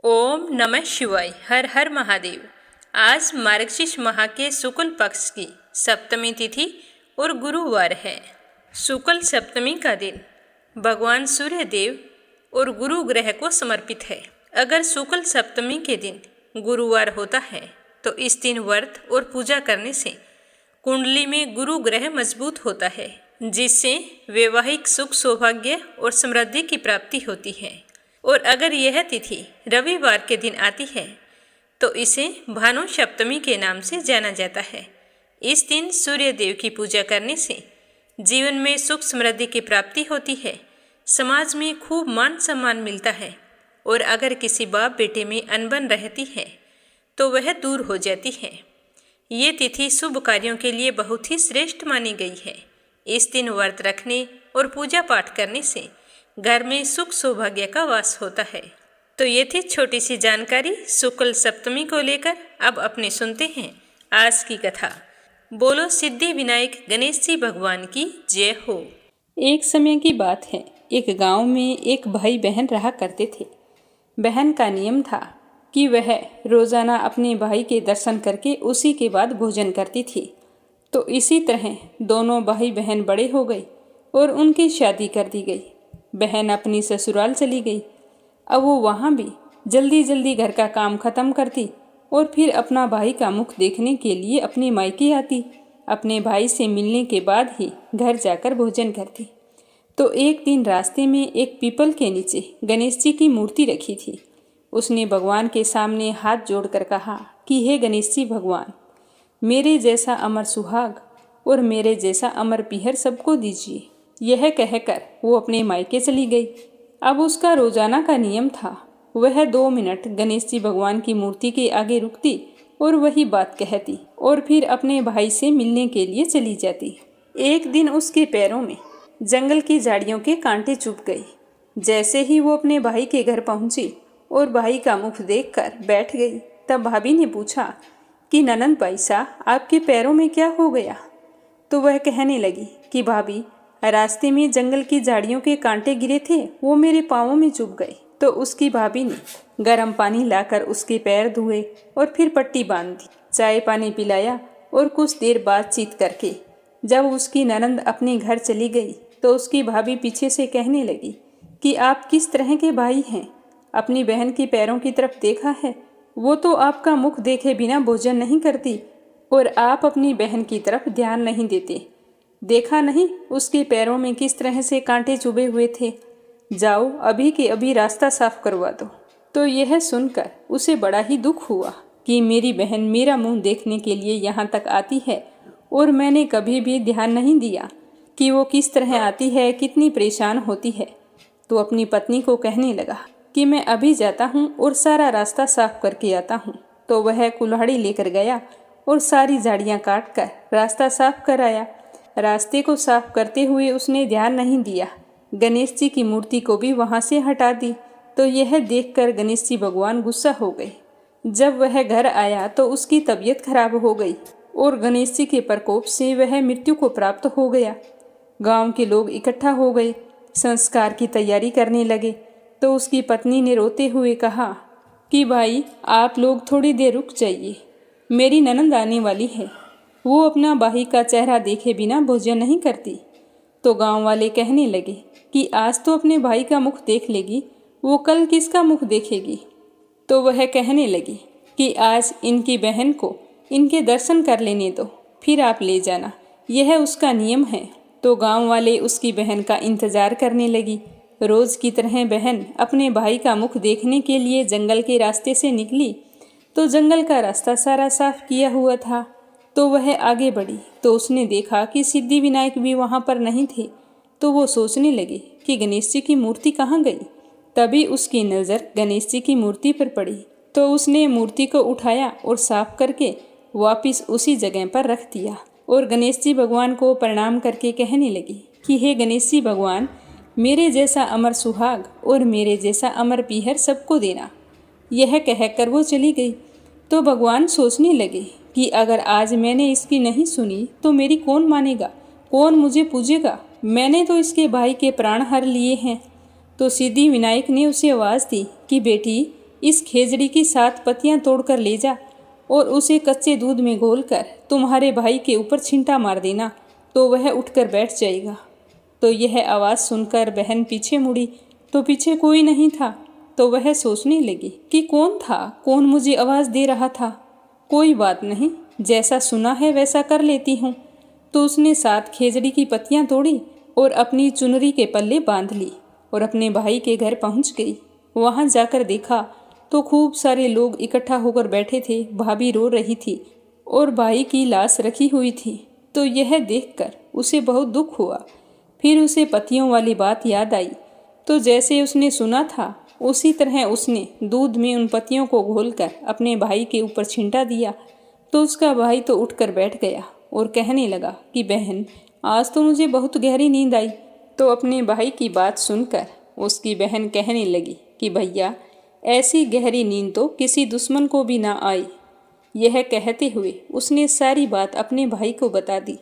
ओम नमः शिवाय। हर हर महादेव। आज मार्गशीर्ष माह के शुक्ल पक्ष की सप्तमी तिथि और गुरुवार है। शुक्ल सप्तमी का दिन भगवान सूर्य देव और गुरु ग्रह को समर्पित है। अगर शुक्ल सप्तमी के दिन गुरुवार होता है तो इस दिन व्रत और पूजा करने से कुंडली में गुरु ग्रह मजबूत होता है, जिससे वैवाहिक सुख, सौभाग्य और समृद्धि की प्राप्ति होती है। और अगर यह तिथि रविवार के दिन आती है तो इसे भानु सप्तमी के नाम से जाना जाता है। इस दिन सूर्य देव की पूजा करने से जीवन में सुख समृद्धि की प्राप्ति होती है, समाज में खूब मान सम्मान मिलता है और अगर किसी बाप बेटे में अनबन रहती है तो वह दूर हो जाती है। ये तिथि शुभ कार्यों के लिए बहुत ही श्रेष्ठ मानी गई है। इस दिन व्रत रखने और पूजा पाठ करने से घर में सुख सौभाग्य का वास होता है। तो ये थी छोटी सी जानकारी शुक्ल सप्तमी को लेकर। अब अपने सुनते हैं आज की कथा। बोलो सिद्धि विनायक गणेश जी भगवान की जय हो। एक समय की बात है, एक गांव में एक भाई बहन रहा करते थे। बहन का नियम था कि वह रोजाना अपने भाई के दर्शन करके उसी के बाद भोजन करती थी। तो इसी तरह दोनों भाई बहन बड़े हो गए और उनकी शादी कर दी गई। बहन अपनी ससुराल चली गई। अब वो वहाँ भी जल्दी जल्दी घर का काम खत्म करती और फिर अपना भाई का मुख देखने के लिए अपनी मायके आती। अपने भाई से मिलने के बाद ही घर जाकर भोजन करती। तो एक दिन रास्ते में एक पीपल के नीचे गणेश जी की मूर्ति रखी थी। उसने भगवान के सामने हाथ जोड़कर कहा कि हे गणेश जी भगवान, मेरे जैसा अमर सुहाग और मेरे जैसा अमर पीहर सबको दीजिए। यह कहकर वो अपने मायके चली गई। अब उसका रोजाना का नियम था, वह 2 मिनट गणेश जी भगवान की मूर्ति के आगे रुकती और वही बात कहती और फिर अपने भाई से मिलने के लिए चली जाती। एक दिन उसके पैरों में जंगल की झाड़ियों के कांटे चुभ गए। जैसे ही वो अपने भाई के घर पहुंची और भाई का मुख देखकर बैठ गई, तब भाभी ने पूछा कि ननंद पैसा आपके पैरों में क्या हो गया। तो वह कहने लगी कि भाभी, रास्ते में जंगल की झाड़ियों के कांटे गिरे थे, वो मेरे पाँवों में चुभ गए। तो उसकी भाभी ने गर्म पानी लाकर उसके पैर धोए और फिर पट्टी बांध दी, चाय पानी पिलाया और कुछ देर बातचीत करके जब उसकी ननंद अपने घर चली गई तो उसकी भाभी पीछे से कहने लगी कि आप किस तरह के भाई हैं, अपनी बहन के पैरों की तरफ देखा है? वो तो आपका मुख देखे बिना भोजन नहीं करती और आप अपनी बहन की तरफ ध्यान नहीं देते। देखा नहीं उसके पैरों में किस तरह से कांटे चुभे हुए थे? जाओ अभी के अभी रास्ता साफ करवा दो। तो यह सुनकर उसे बड़ा ही दुख हुआ कि मेरी बहन मेरा मुंह देखने के लिए यहाँ तक आती है और मैंने कभी भी ध्यान नहीं दिया कि वो किस तरह आती है, कितनी परेशान होती है। तो अपनी पत्नी को कहने लगा कि मैं अभी जाता हूँ और सारा रास्ता साफ करके आता हूँ। तो वह कुल्हाड़ी लेकर गया और सारी झाड़ियाँ काट कर रास्ता साफ कराया। रास्ते को साफ करते हुए उसने ध्यान नहीं दिया, गणेश जी की मूर्ति को भी वहाँ से हटा दी। तो यह देखकर गणेश जी भगवान गुस्सा हो गए। जब वह घर आया तो उसकी तबीयत खराब हो गई और गणेश जी के प्रकोप से वह मृत्यु को प्राप्त हो गया। गांव के लोग इकट्ठा हो गए, संस्कार की तैयारी करने लगे। तो उसकी पत्नी ने रोते हुए कहा कि भाई, आप लोग थोड़ी देर रुक जाइए, मेरी ननंद आने वाली है, वो अपना भाई का चेहरा देखे बिना भोजन नहीं करती। तो गांव वाले कहने लगे कि आज तो अपने भाई का मुख देख लेगी, वो कल किसका मुख देखेगी। तो वह कहने लगी कि आज इनकी बहन को इनके दर्शन कर लेने दो, फिर आप ले जाना, यह उसका नियम है। तो गांव वाले उसकी बहन का इंतजार करने लगी। रोज की तरह बहन अपने भाई का मुख देखने के लिए जंगल के रास्ते से निकली। तो जंगल का रास्ता सारा साफ किया हुआ था। तो वह आगे बढ़ी तो उसने देखा कि सिद्धि विनायक भी वहाँ पर नहीं थे। तो वो सोचने लगी कि गणेश जी की मूर्ति कहाँ गई। तभी उसकी नज़र गणेश जी की मूर्ति पर पड़ी। तो उसने मूर्ति को उठाया और साफ करके वापस उसी जगह पर रख दिया और गणेश जी भगवान को प्रणाम करके कहने लगी कि हे गणेश जी भगवान, मेरे जैसा अमर सुहाग और मेरे जैसा अमर पीहर सबको देना। यह कहकर वो चली गई। तो भगवान सोचने लगे कि अगर आज मैंने इसकी नहीं सुनी तो मेरी कौन मानेगा, कौन मुझे पूजेगा। मैंने तो इसके भाई के प्राण हर लिए हैं। तो सिद्धि विनायक ने उसे आवाज़ दी कि बेटी, इस खेजड़ी की 7 पत्तियां तोड़कर ले जा और उसे कच्चे दूध में घोलकर तुम्हारे भाई के ऊपर छींटा मार देना, तो वह उठकर बैठ जाएगा। तो यह आवाज़ सुनकर बहन पीछे मुड़ी तो पीछे कोई नहीं था। तो वह सोचने लगी कि कौन था, कौन मुझे आवाज़ दे रहा था। कोई बात नहीं, जैसा सुना है वैसा कर लेती हूँ। तो उसने 7 खेजड़ी की पत्तियां तोड़ी और अपनी चुनरी के पल्ले बांध ली और अपने भाई के घर पहुँच गई। वहाँ जाकर देखा तो खूब सारे लोग इकट्ठा होकर बैठे थे। भाभी रो रही थी और भाई की लाश रखी हुई थी। तो यह देखकर उसे बहुत दुख हुआ। फिर उसे पत्तियों वाली बात याद आई। तो जैसे उसने सुना था उसी तरह उसने दूध में उन पत्तियों को घोलकर अपने भाई के ऊपर छींटा दिया। तो उसका भाई तो उठकर बैठ गया और कहने लगा कि बहन, आज तो मुझे बहुत गहरी नींद आई। तो अपने भाई की बात सुनकर उसकी बहन कहने लगी कि भैया, ऐसी गहरी नींद तो किसी दुश्मन को भी ना आई। यह कहते हुए उसने सारी बात अपने भाई को बता दी।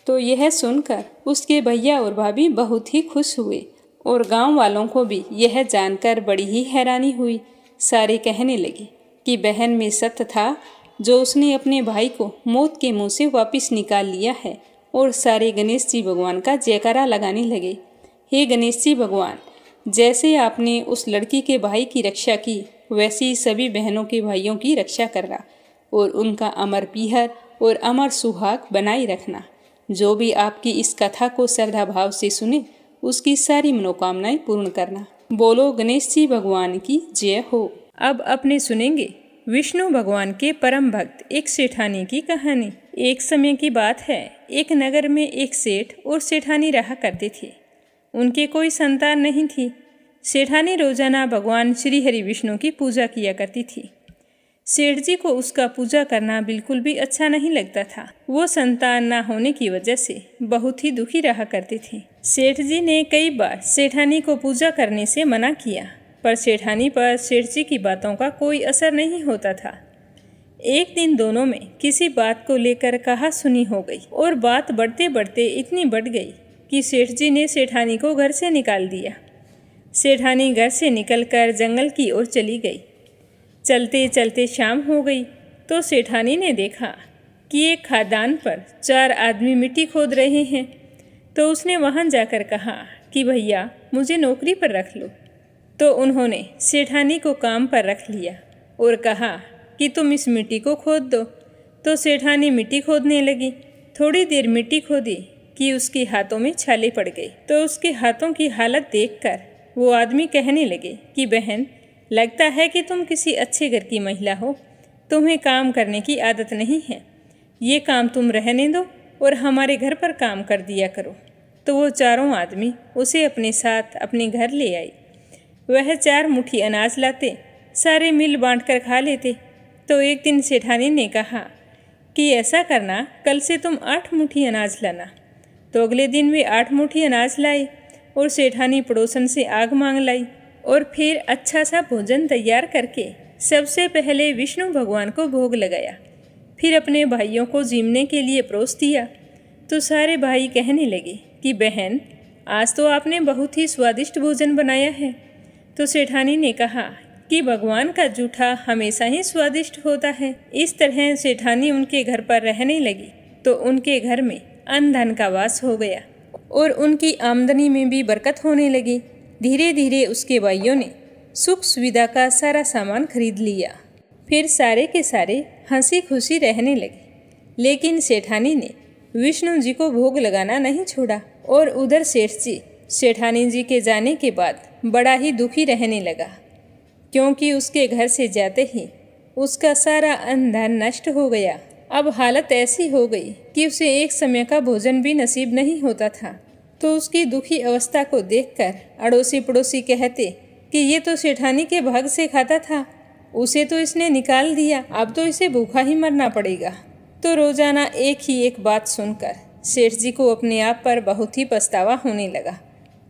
तो यह सुनकर उसके भैया और भाभी बहुत ही खुश हुए और गांव वालों को भी यह जानकर बड़ी ही हैरानी हुई। सारे कहने लगे कि बहन में सत्य था जो उसने अपने भाई को मौत के मुंह से वापस निकाल लिया है। और सारे गणेश जी भगवान का जयकारा लगाने लगे। हे गणेश जी भगवान, जैसे आपने उस लड़की के भाई की रक्षा की, वैसे ही सभी बहनों के भाइयों की रक्षा करना और उनका अमर पीहर और अमर सुहाग बनाए रखना। जो भी आपकी इस कथा को श्रद्धा भाव से सुने, उसकी सारी मनोकामनाएं पूर्ण करना। बोलो गणेश जी भगवान की जय हो। अब अपने सुनेंगे विष्णु भगवान के परम भक्त एक सेठानी की कहानी। एक समय की बात है, एक नगर में एक सेठ और सेठानी रहा करते थे। उनके कोई संतान नहीं थी। सेठानी रोजाना भगवान श्री हरि विष्णु की पूजा किया करती थी। सेठ जी को उसका पूजा करना बिल्कुल भी अच्छा नहीं लगता था। वो संतान ना होने की वजह से बहुत ही दुखी रहा करते थे। सेठ जी ने कई बार सेठानी को पूजा करने से मना किया, पर सेठानी पर सेठ जी की बातों का कोई असर नहीं होता था। एक दिन दोनों में किसी बात को लेकर कहा सुनी हो गई और बात बढ़ते बढ़ते इतनी बढ़ गई कि सेठ जी ने सेठानी को घर से निकाल दिया। सेठानी घर से निकलकर जंगल की ओर चली गई। चलते चलते शाम हो गई तो सेठानी ने देखा कि एक खदान पर 4 आदमी मिट्टी खोद रहे हैं। तो उसने वहां जाकर कहा कि भैया, मुझे नौकरी पर रख लो। तो उन्होंने सेठानी को काम पर रख लिया और कहा कि तुम इस मिट्टी को खोद दो। तो सेठानी मिट्टी खोदने लगी। थोड़ी देर मिट्टी खोदी कि उसके हाथों में छाले पड़ गई। तो उसके हाथों की हालत देखकर वो आदमी कहने लगे कि बहन, लगता है कि तुम किसी अच्छे घर की महिला हो, तुम्हें काम करने की आदत नहीं है। ये काम तुम रहने दो और हमारे घर पर काम कर दिया करो। तो वो चारों आदमी उसे अपने साथ अपने घर ले आई। वह 4 मुट्ठी अनाज लाते, सारे मिल बांट कर खा लेते। तो एक दिन सेठानी ने कहा कि ऐसा करना, कल से तुम 8 मुट्ठी अनाज लाना। तो अगले दिन वे 8 मुट्ठी अनाज लाए और सेठानी पड़ोसन से आग मांग लाई और फिर अच्छा सा भोजन तैयार करके सबसे पहले विष्णु भगवान को भोग लगाया। फिर अपने भाइयों को जीमने के लिए परोस दिया। तो सारे भाई कहने लगे कि बहन, आज तो आपने बहुत ही स्वादिष्ट भोजन बनाया है। तो सेठानी ने कहा कि भगवान का जूठा हमेशा ही स्वादिष्ट होता है। इस तरह सेठानी उनके घर पर रहने लगी तो उनके घर में अन्न धन का वास हो गया और उनकी आमदनी में भी बरकत होने लगी। धीरे धीरे उसके भाइयों ने सुख सुविधा का सारा सामान खरीद लिया। फिर सारे के सारे हंसी खुशी रहने लगे। लेकिन सेठानी ने विष्णु जी को भोग लगाना नहीं छोड़ा। और उधर सेठ जी सेठानी जी के जाने के बाद बड़ा ही दुखी रहने लगा, क्योंकि उसके घर से जाते ही उसका सारा अन्न धन नष्ट हो गया। अब हालत ऐसी हो गई कि उसे एक समय का भोजन भी नसीब नहीं होता था। तो उसकी दुखी अवस्था को देखकर अड़ोसी पड़ोसी कहते कि ये तो सेठानी के भाग से खाता था, उसे तो इसने निकाल दिया, अब तो इसे भूखा ही मरना पड़ेगा। तो रोजाना एक ही एक बात सुनकर सेठ जी को अपने आप पर बहुत ही पछतावा होने लगा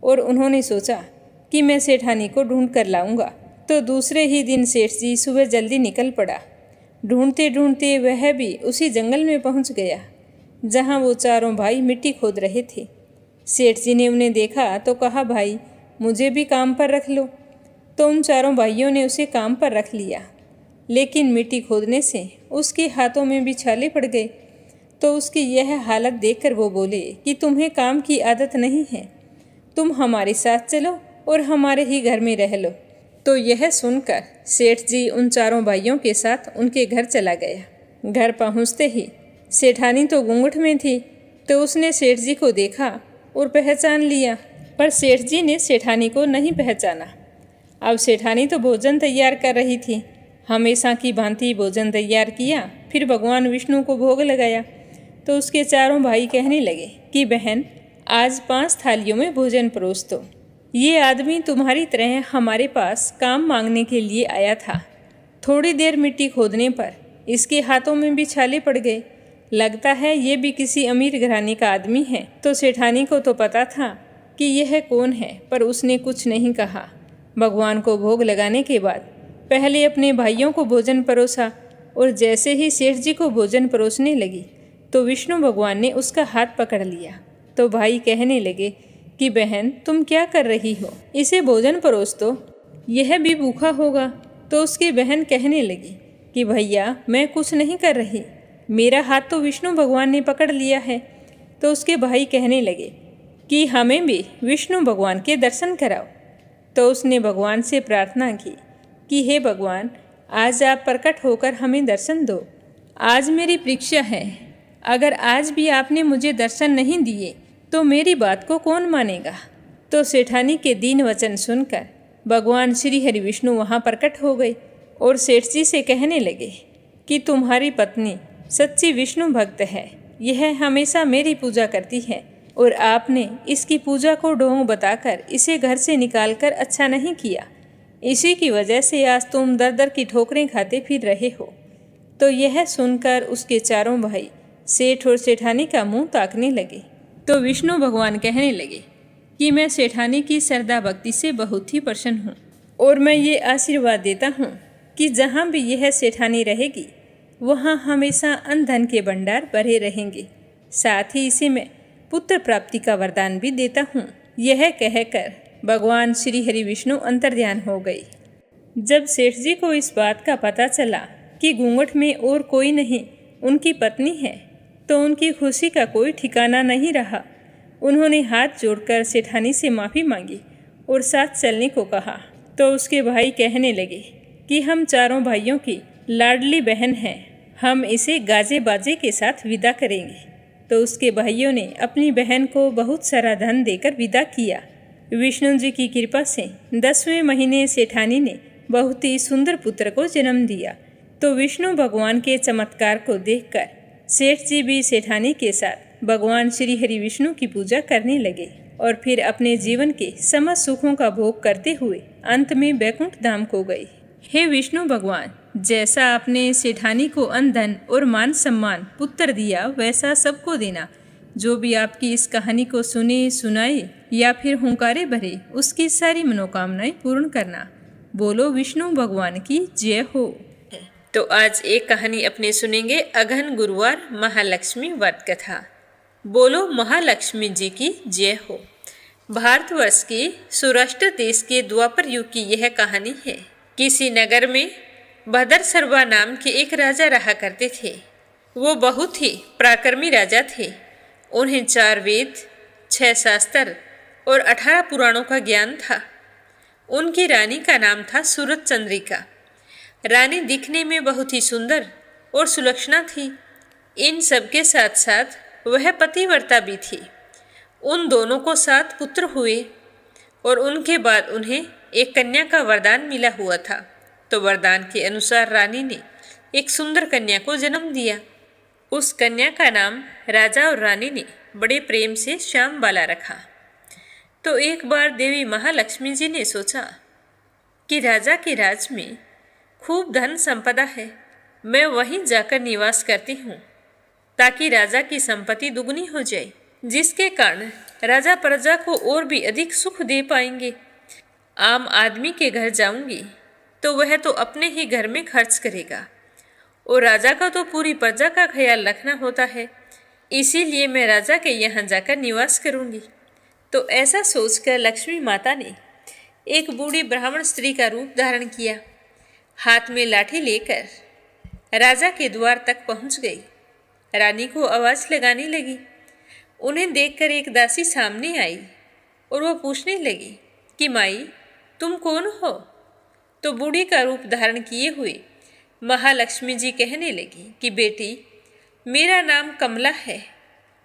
और उन्होंने सोचा कि मैं सेठानी को ढूंढ कर लाऊंगा। तो दूसरे ही दिन सेठ जी सुबह जल्दी निकल पड़ा। ढूंढते ढूंढते वह भी उसी जंगल में पहुंच गया जहां वो चारों भाई मिट्टी खोद रहे थे। सेठ जी ने उन्हें देखा तो कहा, भाई, मुझे भी काम पर रख लो। तो उन चारों भाइयों ने उसे काम पर रख लिया, लेकिन मिट्टी खोदने से उसके हाथों में भी छाले पड़ गए। तो उसकी यह हालत देखकर वो बोले कि तुम्हें काम की आदत नहीं है, तुम हमारे साथ चलो और हमारे ही घर में रह लो। तो यह सुनकर सेठ जी उन चारों भाइयों के साथ उनके घर चला गया। घर पहुंचते ही सेठानी तो घूंघट में थी, तो उसने सेठ जी को देखा और पहचान लिया, पर सेठ जी ने सेठानी को नहीं पहचाना। अब सेठानी तो भोजन तैयार कर रही थी। हमेशा की भांति भोजन तैयार किया, फिर भगवान विष्णु को भोग लगाया। तो उसके चारों भाई कहने लगे कि बहन, आज 5 थालियों में भोजन परोस दो। ये आदमी तुम्हारी तरह हमारे पास काम मांगने के लिए आया था। थोड़ी देर मिट्टी खोदने पर इसके हाथों में भी छाले पड़ गए। लगता है ये भी किसी अमीर घराने का आदमी है। तो सेठानी को तो पता था कि यह कौन है, पर उसने कुछ नहीं कहा। भगवान को भोग लगाने के बाद पहले अपने भाइयों को भोजन परोसा, और जैसे ही सेठ जी को भोजन परोसने लगी तो विष्णु भगवान ने उसका हाथ पकड़ लिया। तो भाई कहने लगे कि बहन, तुम क्या कर रही हो, इसे भोजन परोस दो, यह भी भूखा होगा। तो उसकी बहन कहने लगी कि भैया, मैं कुछ नहीं कर रही, मेरा हाथ तो विष्णु भगवान ने पकड़ लिया है। तो उसके भाई कहने लगे कि हमें भी विष्णु भगवान के दर्शन कराओ। तो उसने भगवान से प्रार्थना की कि हे भगवान, आज आप प्रकट होकर हमें दर्शन दो। आज मेरी परीक्षा है, अगर आज भी आपने मुझे दर्शन नहीं दिए तो मेरी बात को कौन मानेगा। तो सेठानी के दीन वचन सुनकर भगवान श्री हरि विष्णु वहाँ प्रकट हो गए और सेठ जी से कहने लगे कि तुम्हारी पत्नी सच्ची विष्णु भक्त है, यह हमेशा मेरी पूजा करती है, और आपने इसकी पूजा को ढोंग बताकर इसे घर से निकालकर अच्छा नहीं किया। इसी की वजह से आज तुम दर दर की ठोकरें खाते फिर रहे हो। तो यह सुनकर उसके चारों भाई सेठ और सेठानी का मुंह ताकने लगे। तो विष्णु भगवान कहने लगे कि मैं सेठानी की श्रद्धा भक्ति से बहुत ही प्रसन्न हूँ, और मैं ये आशीर्वाद देता हूँ कि जहाँ भी यह सेठानी रहेगी वहाँ हमेशा अन्न धन के भंडार भरे रहेंगे। साथ ही इसे मैं पुत्र प्राप्ति का वरदान भी देता हूँ। यह कहकर भगवान श्री हरि विष्णु अंतर्ध्यान हो गए। जब सेठ जी को इस बात का पता चला कि घूंघट में और कोई नहीं उनकी पत्नी है, तो उनकी खुशी का कोई ठिकाना नहीं रहा। उन्होंने हाथ जोड़कर सेठानी से माफ़ी मांगी और साथ चलने को कहा। तो उसके भाई कहने लगे कि हम चारों भाइयों की लाडली बहन हैं, हम इसे गाजे बाजे के साथ विदा करेंगे। तो उसके भाइयों ने अपनी बहन को बहुत सारा धन देकर विदा किया। विष्णु जी की कृपा से 10वें महीने सेठानी ने बहुत ही सुंदर पुत्र को जन्म दिया। तो विष्णु भगवान के चमत्कार को देखकर सेठ जी भी सेठानी के साथ भगवान श्री हरि विष्णु की पूजा करने लगे, और फिर अपने जीवन के समस्त सुखों का भोग करते हुए अंत में वैकुंठ धाम को गए। हे विष्णु भगवान, जैसा आपने सेठानी को अन्न धन और मान सम्मान पुत्र दिया, वैसा सबको देना। जो भी आपकी इस कहानी को सुने, सुनाए या फिर हुंकारे भरे, उसकी सारी मनोकामनाएं पूर्ण करना। बोलो विष्णु भगवान की जय हो। तो आज एक कहानी अपने सुनेंगे अगहन गुरुवार महालक्ष्मी व्रत कथा। बोलो महालक्ष्मी जी की जय हो। भारतवर्ष के सौराष्ट्र देश के द्वापर युग की यह कहानी है। किसी नगर में भद्रसर्वा नाम के एक राजा रहा करते थे। वो बहुत ही पराक्रमी राजा थे। उन्हें 4 वेद, 6 शास्त्र और 18 पुराणों का ज्ञान था। उनकी रानी का नाम था सूरत चंद्रिका। रानी दिखने में बहुत ही सुंदर और सुलक्षणा थी। इन सब के साथ साथ वह पतिव्रता भी थी। उन दोनों को 7 पुत्र हुए और उनके बाद उन्हें एक कन्या का वरदान मिला हुआ था। तो वरदान के अनुसार रानी ने एक सुंदर कन्या को जन्म दिया। उस कन्या का नाम राजा और रानी ने बड़े प्रेम से श्यामबाला रखा। तो एक बार देवी महालक्ष्मी जी ने सोचा कि राजा के राज में खूब धन संपदा है, मैं वहीं जाकर निवास करती हूँ ताकि राजा की संपत्ति दुगनी हो जाए, जिसके कारण राजा प्रजा को और भी अधिक सुख दे पाएंगे। आम आदमी के घर जाऊंगी तो वह तो अपने ही घर में खर्च करेगा, और राजा का तो पूरी प्रजा का ख्याल रखना होता है, इसीलिए मैं राजा के यहाँ जाकर निवास करूंगी। तो ऐसा सोचकर लक्ष्मी माता ने एक बूढ़ी ब्राह्मण स्त्री का रूप धारण किया। हाथ में लाठी लेकर राजा के द्वार तक पहुंच गई। रानी को आवाज लगाने लगी। उन्हें देखकर एक दासी सामने आई और वो पूछने लगी कि माई, तुम कौन हो? तो बूढ़ी का रूप धारण किए हुए महालक्ष्मी जी कहने लगी कि बेटी, मेरा नाम कमला है,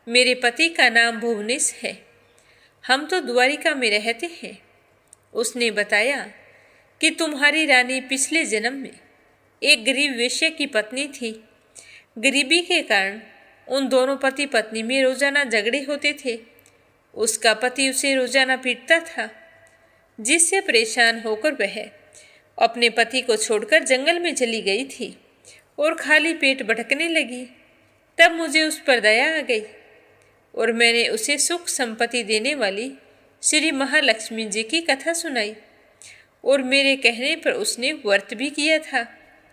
मेरे पति का नाम भुवनेश है, हम तो द्वारिका में रहते हैं। उसने बताया कि तुम्हारी रानी पिछले जन्म में एक गरीब वेश्या की पत्नी थी। गरीबी के कारण उन दोनों पति पत्नी में रोजाना झगड़े होते थे। उसका पति उसे रोजाना पीटता था, जिससे परेशान होकर वह अपने पति को छोड़कर जंगल में चली गई थी और खाली पेट भटकने लगी। तब मुझे उस पर दया आ गई और मैंने उसे सुख संपत्ति देने वाली श्री महालक्ष्मी जी की कथा सुनाई और मेरे कहने पर उसने व्रत भी किया था।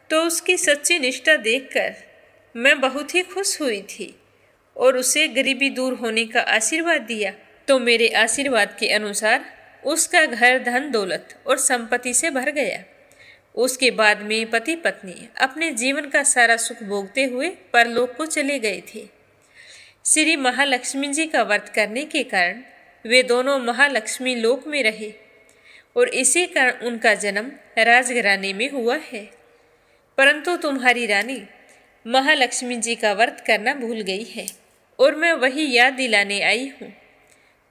तो उसकी सच्ची निष्ठा देखकर मैं बहुत ही खुश हुई थी और उसे गरीबी दूर होने का आशीर्वाद दिया। तो मेरे आशीर्वाद के अनुसार उसका घर धन दौलत और संपत्ति से भर गया। उसके बाद में पति पत्नी अपने जीवन का सारा सुख भोगते हुए परलोक को चले गए थे। श्री महालक्ष्मी जी का व्रत करने के कारण वे दोनों महालक्ष्मी लोक में रहे और इसी कारण उनका जन्म राजघराने में हुआ है। परंतु तुम्हारी रानी महालक्ष्मी जी का व्रत करना भूल गई है और मैं वही याद दिलाने आई हूँ।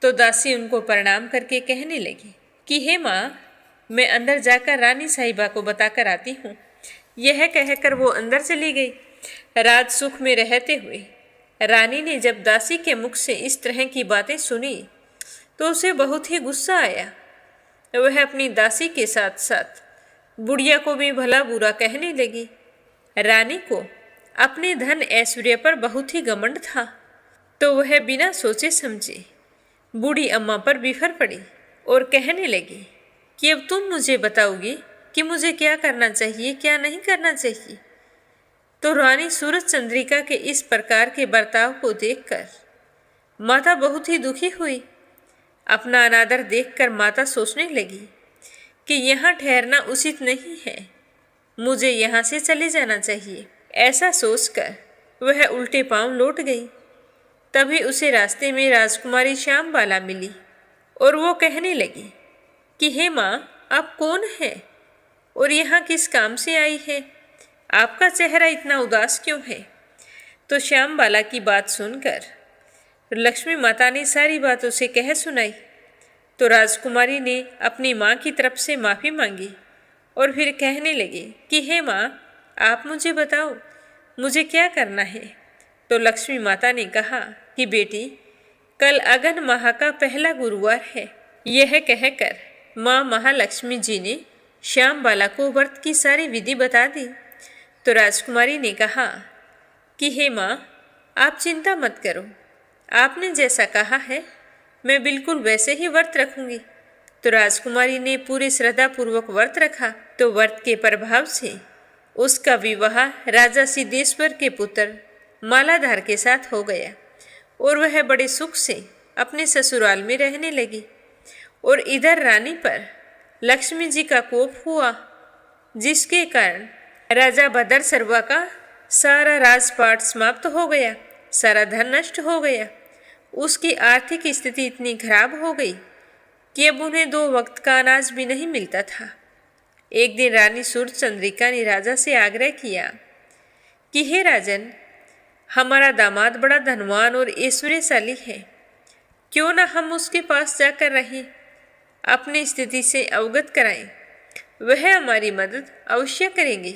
तो दासी उनको प्रणाम करके कहने लगी कि हे माँ, मैं अंदर जाकर रानी साहिबा को बताकर आती हूँ। यह कहकर वो अंदर चली गई। राज सुख में रहते हुए रानी ने जब दासी के मुख से इस तरह की बातें सुनी तो उसे बहुत ही गुस्सा आया। वह अपनी दासी के साथ साथ बुढ़िया को भी भला बुरा कहने लगी। रानी को अपने धन ऐश्वर्य पर बहुत ही घमंड था, तो वह बिना सोचे समझे बूढ़ी अम्मा पर बिफर पड़ी और कहने लगी कि अब तुम मुझे बताओगी कि मुझे क्या करना चाहिए, क्या नहीं करना चाहिए। तो रानी सूरज चंद्रिका के इस प्रकार के बर्ताव को देखकर माता बहुत ही दुखी हुई। अपना अनादर देखकर माता सोचने लगी कि यहाँ ठहरना उचित नहीं है, मुझे यहाँ से चले जाना चाहिए। ऐसा सोचकर वह उल्टे पांव लौट गई। तभी उसे रास्ते में राजकुमारी श्यामबाला मिली और वो कहने लगी कि हे माँ, आप कौन है और यहाँ किस काम से आई है? आपका चेहरा इतना उदास क्यों है? तो श्यामबाला की बात सुनकर लक्ष्मी माता ने सारी बात उसे कह सुनाई। तो राजकुमारी ने अपनी माँ की तरफ से माफ़ी मांगी और फिर कहने लगी कि हे माँ, आप मुझे बताओ मुझे क्या करना है। तो लक्ष्मी माता ने कहा कि बेटी, कल अगन माह का पहला गुरुवार है। यह कहकर माँ महालक्ष्मी जी ने श्यामबाला को व्रत की सारी विधि बता दी। तो राजकुमारी ने कहा कि हे माँ, आप चिंता मत करो, आपने जैसा कहा है मैं बिल्कुल वैसे ही व्रत रखूंगी। तो राजकुमारी ने पूरी श्रद्धापूर्वक व्रत रखा। तो व्रत के प्रभाव से उसका विवाह राजा सिद्धेश्वर के पुत्र मालाधार के साथ हो गया और वह बड़े सुख से अपने ससुराल में रहने लगी। और इधर रानी पर लक्ष्मी जी का कोप हुआ, जिसके कारण राजा भद्र सर्वा का सारा राजपाट समाप्त हो गया, सारा धन नष्ट हो गया। उसकी आर्थिक स्थिति इतनी खराब हो गई कि अब उन्हें 2 वक्त का अनाज भी नहीं मिलता था। एक दिन रानी सूर्यचंद्रिका ने राजा से आग्रह किया कि हे राजन, हमारा दामाद बड़ा धनवान और ऐश्वर्यशाली है, क्यों ना हम उसके पास जाकर रहें, अपनी स्थिति से अवगत कराएं, वह हमारी मदद अवश्य करेंगे।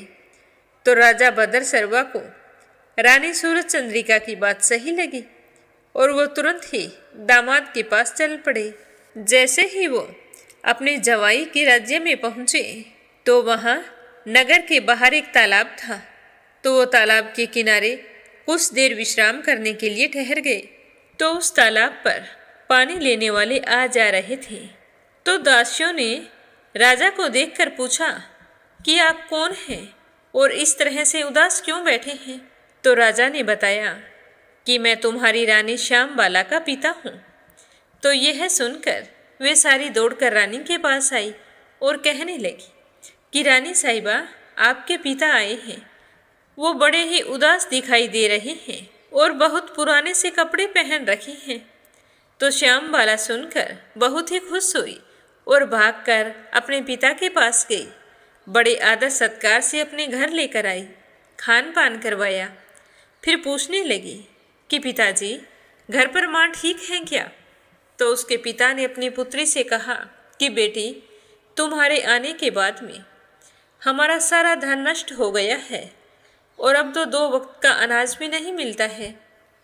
तो राजा भद्र सर्वा को रानी सूरजचंद्रिका की बात सही लगी और वो तुरंत ही दामाद के पास चल पड़े। जैसे ही वो अपने जवाई के राज्य में पहुँचे तो वहाँ नगर के बाहर एक तालाब था। तो वो तालाब के किनारे कुछ देर विश्राम करने के लिए ठहर गए। तो उस तालाब पर पानी लेने वाले आ जा रहे थे। तो दासियों ने राजा को देखकर पूछा कि आप कौन हैं और इस तरह से उदास क्यों बैठे हैं। तो राजा ने बताया कि मैं तुम्हारी रानी श्यामबाला का पिता हूँ। तो यह सुनकर वे सारी दौड़कर रानी के पास आई और कहने लगी कि रानी साहिबा, आपके पिता आए हैं। वो बड़े ही उदास दिखाई दे रहे हैं और बहुत पुराने से कपड़े पहन रखे हैं। तो श्याम बाला सुनकर बहुत ही खुश हुई और भागकर अपने पिता के पास गई। बड़े आदर सत्कार से अपने घर लेकर आई, खान पान करवाया। फिर पूछने लगी कि पिताजी, घर पर माँ ठीक है क्या? तो उसके पिता ने अपनी पुत्री से कहा कि बेटी, तुम्हारे आने के बाद में हमारा सारा धन नष्ट हो गया है और अब तो 2 वक्त का अनाज भी नहीं मिलता है।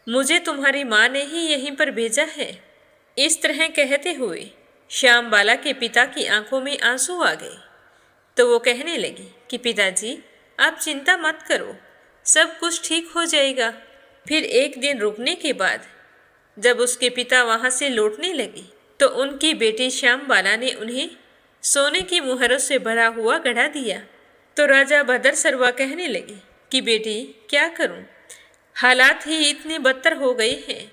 मुझे तुम्हारी माँ ने ही यहीं पर भेजा है। इस तरह कहते हुए श्याम बाला के पिता की आंखों में आंसू आ गए। तो वो कहने लगी कि पिताजी, आप चिंता मत करो, सब कुछ ठीक हो जाएगा। फिर एक दिन रुकने के बाद जब उसके पिता वहाँ से लौटने लगे तो उनकी बेटी श्याम बाला ने उन्हें सोने की मुहरों से भरा हुआ गड़ा दिया। तो राजा भदर सरवा कहने लगे कि बेटी, क्या करूं? हालात ही इतने बदतर हो गए हैं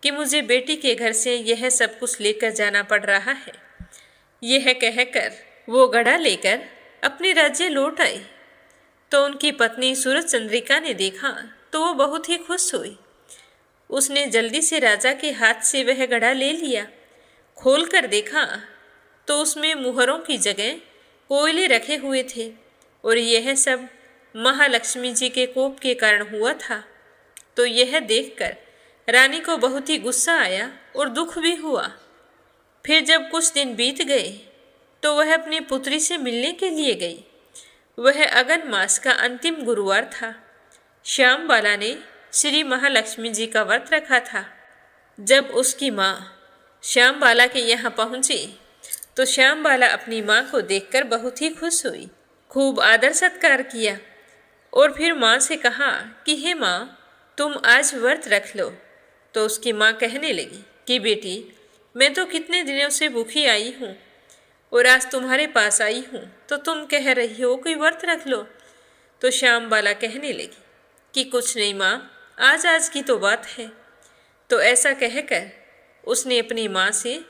कि मुझे बेटी के घर से यह सब कुछ लेकर जाना पड़ रहा है। यह कहकर वो गड़ा लेकर अपने राज्य लौट आई। तो उनकी पत्नी सूरज चंद्रिका ने देखा तो वो बहुत ही खुश हुई। उसने जल्दी से राजा के हाथ से वह गड़ा ले लिया। खोल कर देखा तो उसमें मुहरों की जगह कोयले रखे हुए थे और यह सब महालक्ष्मी जी के कोप के कारण हुआ था। तो यह देखकर रानी को बहुत ही गुस्सा आया और दुख भी हुआ। फिर जब कुछ दिन बीत गए तो वह अपनी पुत्री से मिलने के लिए गई। वह अगन मास का अंतिम गुरुवार था। श्याम बाला ने श्री महालक्ष्मी जी का व्रत रखा था। जब उसकी माँ श्याम बाला के यहाँ पहुँची तो श्याम बाला अपनी माँ को देखकर बहुत ही खुश हुई, खूब आदर सत्कार किया और फिर माँ से कहा कि हे माँ, तुम आज व्रत रख लो। तो उसकी माँ कहने लगी कि बेटी, मैं तो कितने दिनों से भूखी आई हूँ और आज तुम्हारे पास आई हूँ तो तुम कह रही हो कि व्रत रख लो। तो श्याम बाला कहने लगी कि कुछ नहीं माँ, आज की तो बात है। तो ऐसा कहकर उसने अपनी माँ से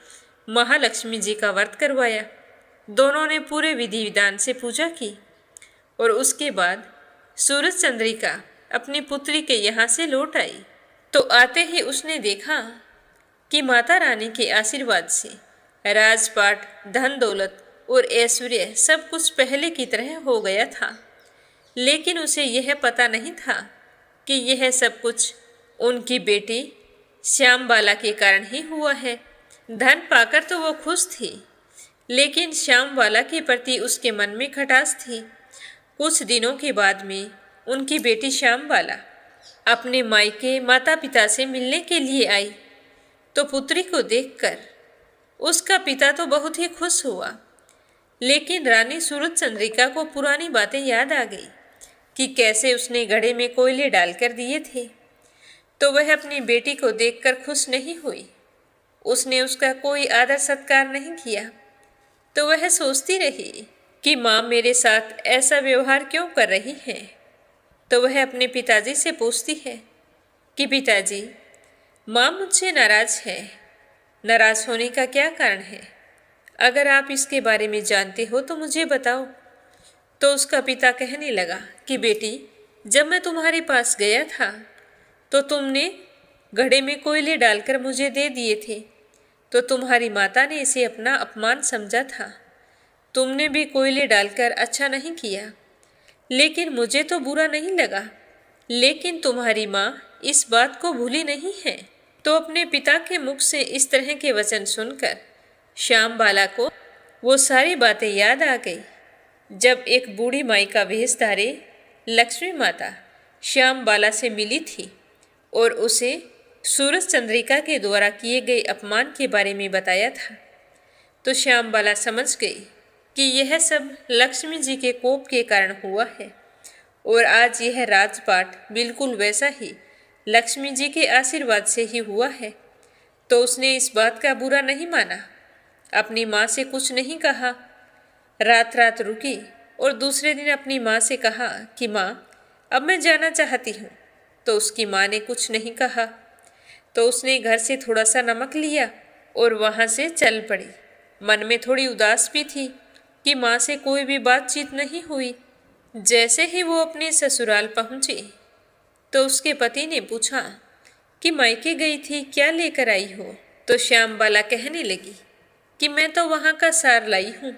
महालक्ष्मी जी का व्रत करवाया। दोनों ने पूरे विधि विधान से पूजा की और उसके बाद सूरज चंद्रिका अपनी पुत्री के यहाँ से लौट आई। तो आते ही उसने देखा कि माता रानी के आशीर्वाद से राजपाट, धन दौलत और ऐश्वर्य सब कुछ पहले की तरह हो गया था। लेकिन उसे यह पता नहीं था कि यह सब कुछ उनकी बेटी श्याम बाला के कारण ही हुआ है। धन पाकर तो वो खुश थी, लेकिन श्याम बाला के प्रति उसके मन में खटास थी। कुछ दिनों के बाद में उनकी बेटी श्याम बाला अपने मायके माता पिता से मिलने के लिए आई। तो पुत्री को देखकर उसका पिता तो बहुत ही खुश हुआ, लेकिन रानी सूरज चंद्रिका को पुरानी बातें याद आ गई कि कैसे उसने घड़े में कोयले डालकर दिए थे। तो वह अपनी बेटी को देखकर खुश नहीं हुई। उसने उसका कोई आदर सत्कार नहीं किया। तो वह सोचती रही कि माँ मेरे साथ ऐसा व्यवहार क्यों कर रही है। तो वह अपने पिताजी से पूछती है कि पिताजी, माँ मुझसे नाराज है। नाराज होने का क्या कारण है? अगर आप इसके बारे में जानते हो तो मुझे बताओ। तो उसका पिता कहने लगा कि बेटी, जब मैं तुम्हारे पास गया था तो तुमने घड़े में कोयले डालकर मुझे दे दिए थे। तो तुम्हारी माता ने इसे अपना अपमान समझा था। तुमने भी कोयले डालकर अच्छा नहीं किया, लेकिन मुझे तो बुरा नहीं लगा। लेकिन तुम्हारी माँ इस बात को भूली नहीं है। तो अपने पिता के मुख से इस तरह के वचन सुनकर श्याम बाला को वो सारी बातें याद आ गई। जब एक बूढ़ी माई का वेश धारे लक्ष्मी माता श्याम बाला से मिली थी और उसे सूरज चंद्रिका के द्वारा किए गए अपमान के बारे में बताया था, तो श्याम बाला समझ गई कि यह सब लक्ष्मी जी के कोप के कारण हुआ है और आज यह राजपाट बिल्कुल वैसा ही लक्ष्मी जी के आशीर्वाद से ही हुआ है। तो उसने इस बात का बुरा नहीं माना, अपनी माँ से कुछ नहीं कहा। रात रुकी और दूसरे दिन अपनी माँ से कहा कि माँ, अब मैं जाना चाहती हूँ। तो उसकी माँ ने कुछ नहीं कहा। तो उसने घर से थोड़ा सा नमक लिया और वहाँ से चल पड़ी। मन में थोड़ी उदास भी थी कि माँ से कोई भी बातचीत नहीं हुई। जैसे ही वो अपने ससुराल पहुंची तो उसके पति ने पूछा कि मायके गई थी, क्या लेकर आई हो? तो श्यामबाला कहने लगी कि मैं तो वहाँ का सार लाई हूँ।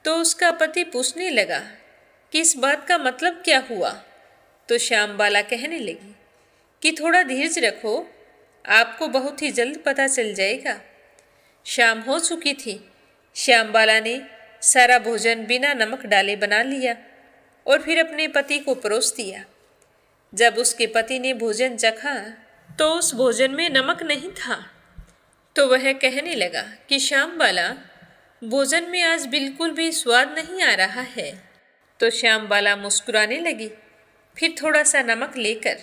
तो उसका पति पूछने लगा कि इस बात का मतलब क्या हुआ? तो श्यामबाला कहने लगी कि थोड़ा धीरज रखो, आपको बहुत ही जल्द पता चल जाएगा। शाम हो चुकी थी। श्यामबाला ने सारा भोजन बिना नमक डाले बना लिया और फिर अपने पति को परोस दिया। जब उसके पति ने भोजन चखा तो उस भोजन में नमक नहीं था। तो वह कहने लगा कि श्यामबाला, भोजन में आज बिल्कुल भी स्वाद नहीं आ रहा है। तो श्यामबाला मुस्कुराने लगी। फिर थोड़ा सा नमक लेकर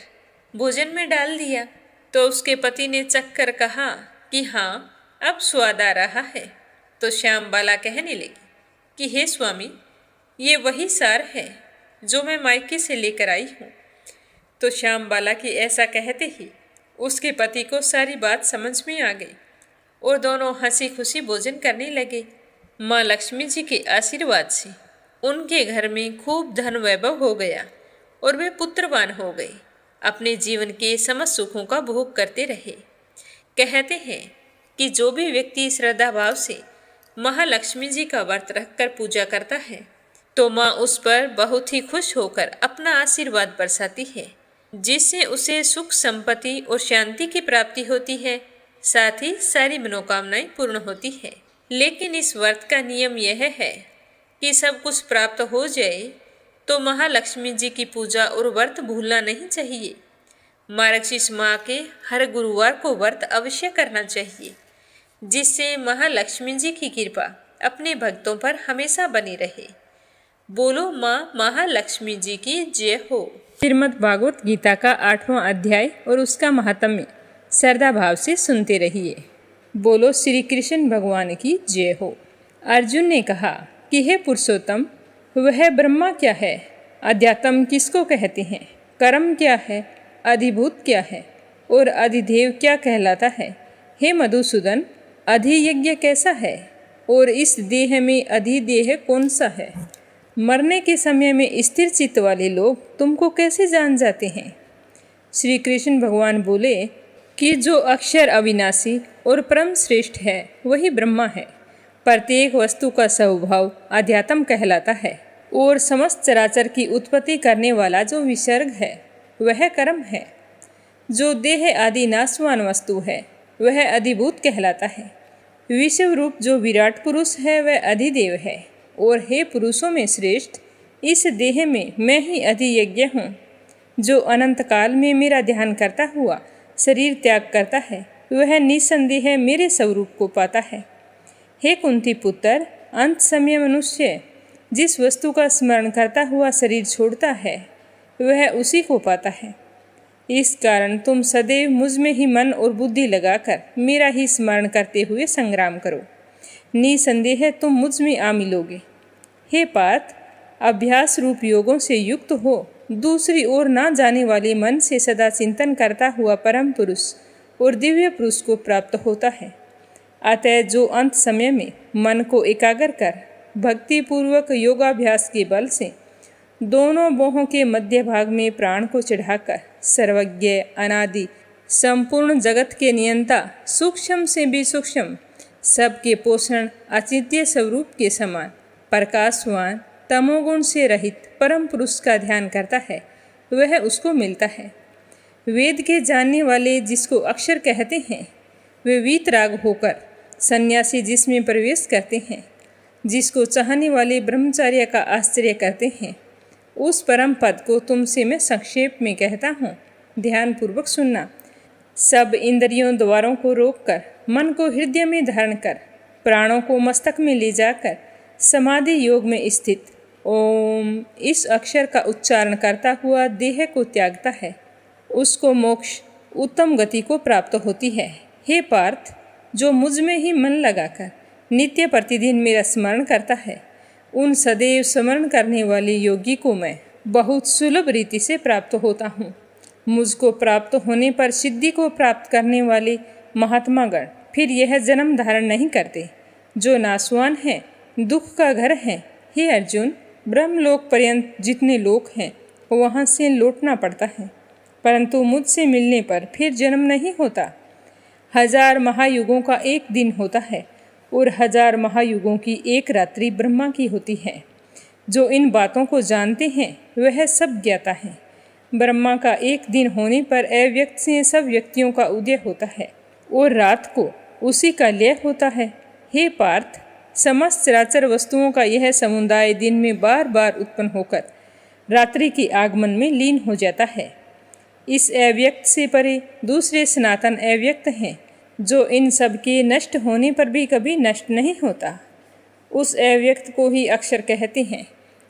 भोजन में डाल दिया। तो उसके पति ने चख कर कहा कि हाँ, अब स्वाद आ रहा है। तो श्यामबाला कहने लगी कि हे स्वामी, ये वही सार है जो मैं मायके से लेकर आई हूँ। तो श्यामबाला की ऐसा कहते ही उसके पति को सारी बात समझ में आ गई और दोनों हंसी खुशी भोजन करने लगे। माँ लक्ष्मी जी के आशीर्वाद से उनके घर में खूब धन वैभव हो गया और वे पुत्रवान हो गए। अपने जीवन के समस्त सुखों का भोग करते रहे। कहते हैं कि जो भी व्यक्ति श्रद्धा भाव से महालक्ष्मी जी का व्रत रखकर पूजा करता है तो माँ उस पर बहुत ही खुश होकर अपना आशीर्वाद बरसाती है, जिससे उसे सुख, संपत्ति और शांति की प्राप्ति होती है। साथ ही सारी मनोकामनाएं पूर्ण होती है। लेकिन इस व्रत का नियम यह है कि सब कुछ प्राप्त हो जाए तो महालक्ष्मी जी की पूजा और व्रत भूलना नहीं चाहिए। मार्गशीर्ष माह के हर गुरुवार को व्रत अवश्य करना चाहिए, जिससे महालक्ष्मी जी की कृपा अपने भक्तों पर हमेशा बनी रहे। बोलो माँ महालक्ष्मी जी की जय हो। श्रीमद् भागवत गीता का 8वां अध्याय और उसका महात्म्य श्रद्धा भाव से सुनते रहिए। बोलो श्री कृष्ण भगवान की जय हो। अर्जुन ने कहा कि हे पुरुषोत्तम, वह ब्रह्मा क्या है? अध्यात्म किसको कहते हैं? कर्म क्या है? अधिभूत क्या है? और अधिदेव क्या कहलाता है? हे मधुसूदन, अधियज्ञ कैसा है? और इस देह में अधिदेह कौन सा है? मरने के समय में स्थिर चित्त वाले लोग तुमको कैसे जान जाते हैं? श्री कृष्ण भगवान बोले कि जो अक्षर अविनाशी और परम श्रेष्ठ है वही ब्रह्मा है। प्रत्येक वस्तु का स्वभाव अध्यात्म कहलाता है और समस्त चराचर की उत्पत्ति करने वाला जो विसर्ग है वह कर्म है। जो देह आदि नाशवान वस्तु है वह अधिभूत कहलाता है। विश्व रूप जो विराट पुरुष है वह अधिदेव है। और हे पुरुषों में श्रेष्ठ, इस देह में मैं ही अधियज्ञ हूँ। जो अनंत काल में मेरा ध्यान करता हुआ शरीर त्याग करता है वह निसंदेह मेरे स्वरूप को पाता है। हे कुंती पुत्र, अंत समय मनुष्य जिस वस्तु का स्मरण करता हुआ शरीर छोड़ता है वह उसी को पाता है। इस कारण तुम सदैव मुझ में ही मन और बुद्धि लगाकर मेरा ही स्मरण करते हुए संग्राम करो। निसंदेह तुम मुझ में आ मिलोगे। हे पार्थ, अभ्यास रूप योगों से युक्त हो दूसरी ओर ना जाने वाले मन से सदा चिंतन करता हुआ परम पुरुष और दिव्य पुरुष को प्राप्त होता है। अतः जो अंत समय में मन को एकाग्र कर भक्ति पूर्वक योगाभ्यास के बल से दोनों बाहों के मध्य भाग में प्राण को चढ़ाकर सर्वज्ञ, अनादि, संपूर्ण जगत के नियंता, सूक्ष्म से भी सूक्ष्म, सबके पोषण, अचिंत्य स्वरूप के समान, प्रकाशवान, तमोगुण से रहित परम पुरुष का ध्यान करता है वह उसको मिलता है। वेद के जानने वाले जिसको अक्षर कहते हैं वे वीतराग होकर सन्यासी जिसमें प्रवेश करते हैं, जिसको चाहने वाले ब्रह्मचार्य का आश्चर्य करते हैं, उस परम पद को तुमसे मैं संक्षेप में कहता हूँ। ध्यानपूर्वक सुनना। सब इंद्रियों द्वारों को रोककर मन को हृदय में धारण कर प्राणों को मस्तक में ले जाकर समाधि योग में स्थित ओम इस अक्षर का उच्चारण करता हुआ देह को त्यागता है, उसको मोक्ष उत्तम गति को प्राप्त होती है। हे पार्थ, जो मुझ में ही मन लगाकर नित्य प्रतिदिन मेरा स्मरण करता है उन सदैव स्मरण करने वाले योगी को मैं बहुत सुलभ रीति से प्राप्त होता हूँ। मुझको प्राप्त होने पर सिद्धि को प्राप्त करने वाले महात्मागण फिर यह जन्म धारण नहीं करते। जो नाशवान है, दुख का घर है, हे अर्जुन, ब्रह्मलोक पर्यंत जितने लोक हैं वहाँ से लौटना पड़ता है, परंतु मुझसे मिलने पर फिर जन्म नहीं होता। 1000 महायुगों का एक दिन होता है और 1000 महायुगों की एक रात्रि ब्रह्मा की होती है। जो इन बातों को जानते हैं वह सब ज्ञाता है। ब्रह्मा का एक दिन होने पर अव्यक्त से सब व्यक्तियों का उदय होता है और रात को उसी का लय होता है। हे पार्थ, समस्त चराचर वस्तुओं का यह समुदाय दिन में बार बार उत्पन्न होकर रात्रि के आगमन में लीन हो जाता है। इस अव्यक्त से परे दूसरे सनातन अव्यक्त हैं, जो इन सब के नष्ट होने पर भी कभी नष्ट नहीं होता। उस अव्यक्त को ही अक्षर कहते हैं।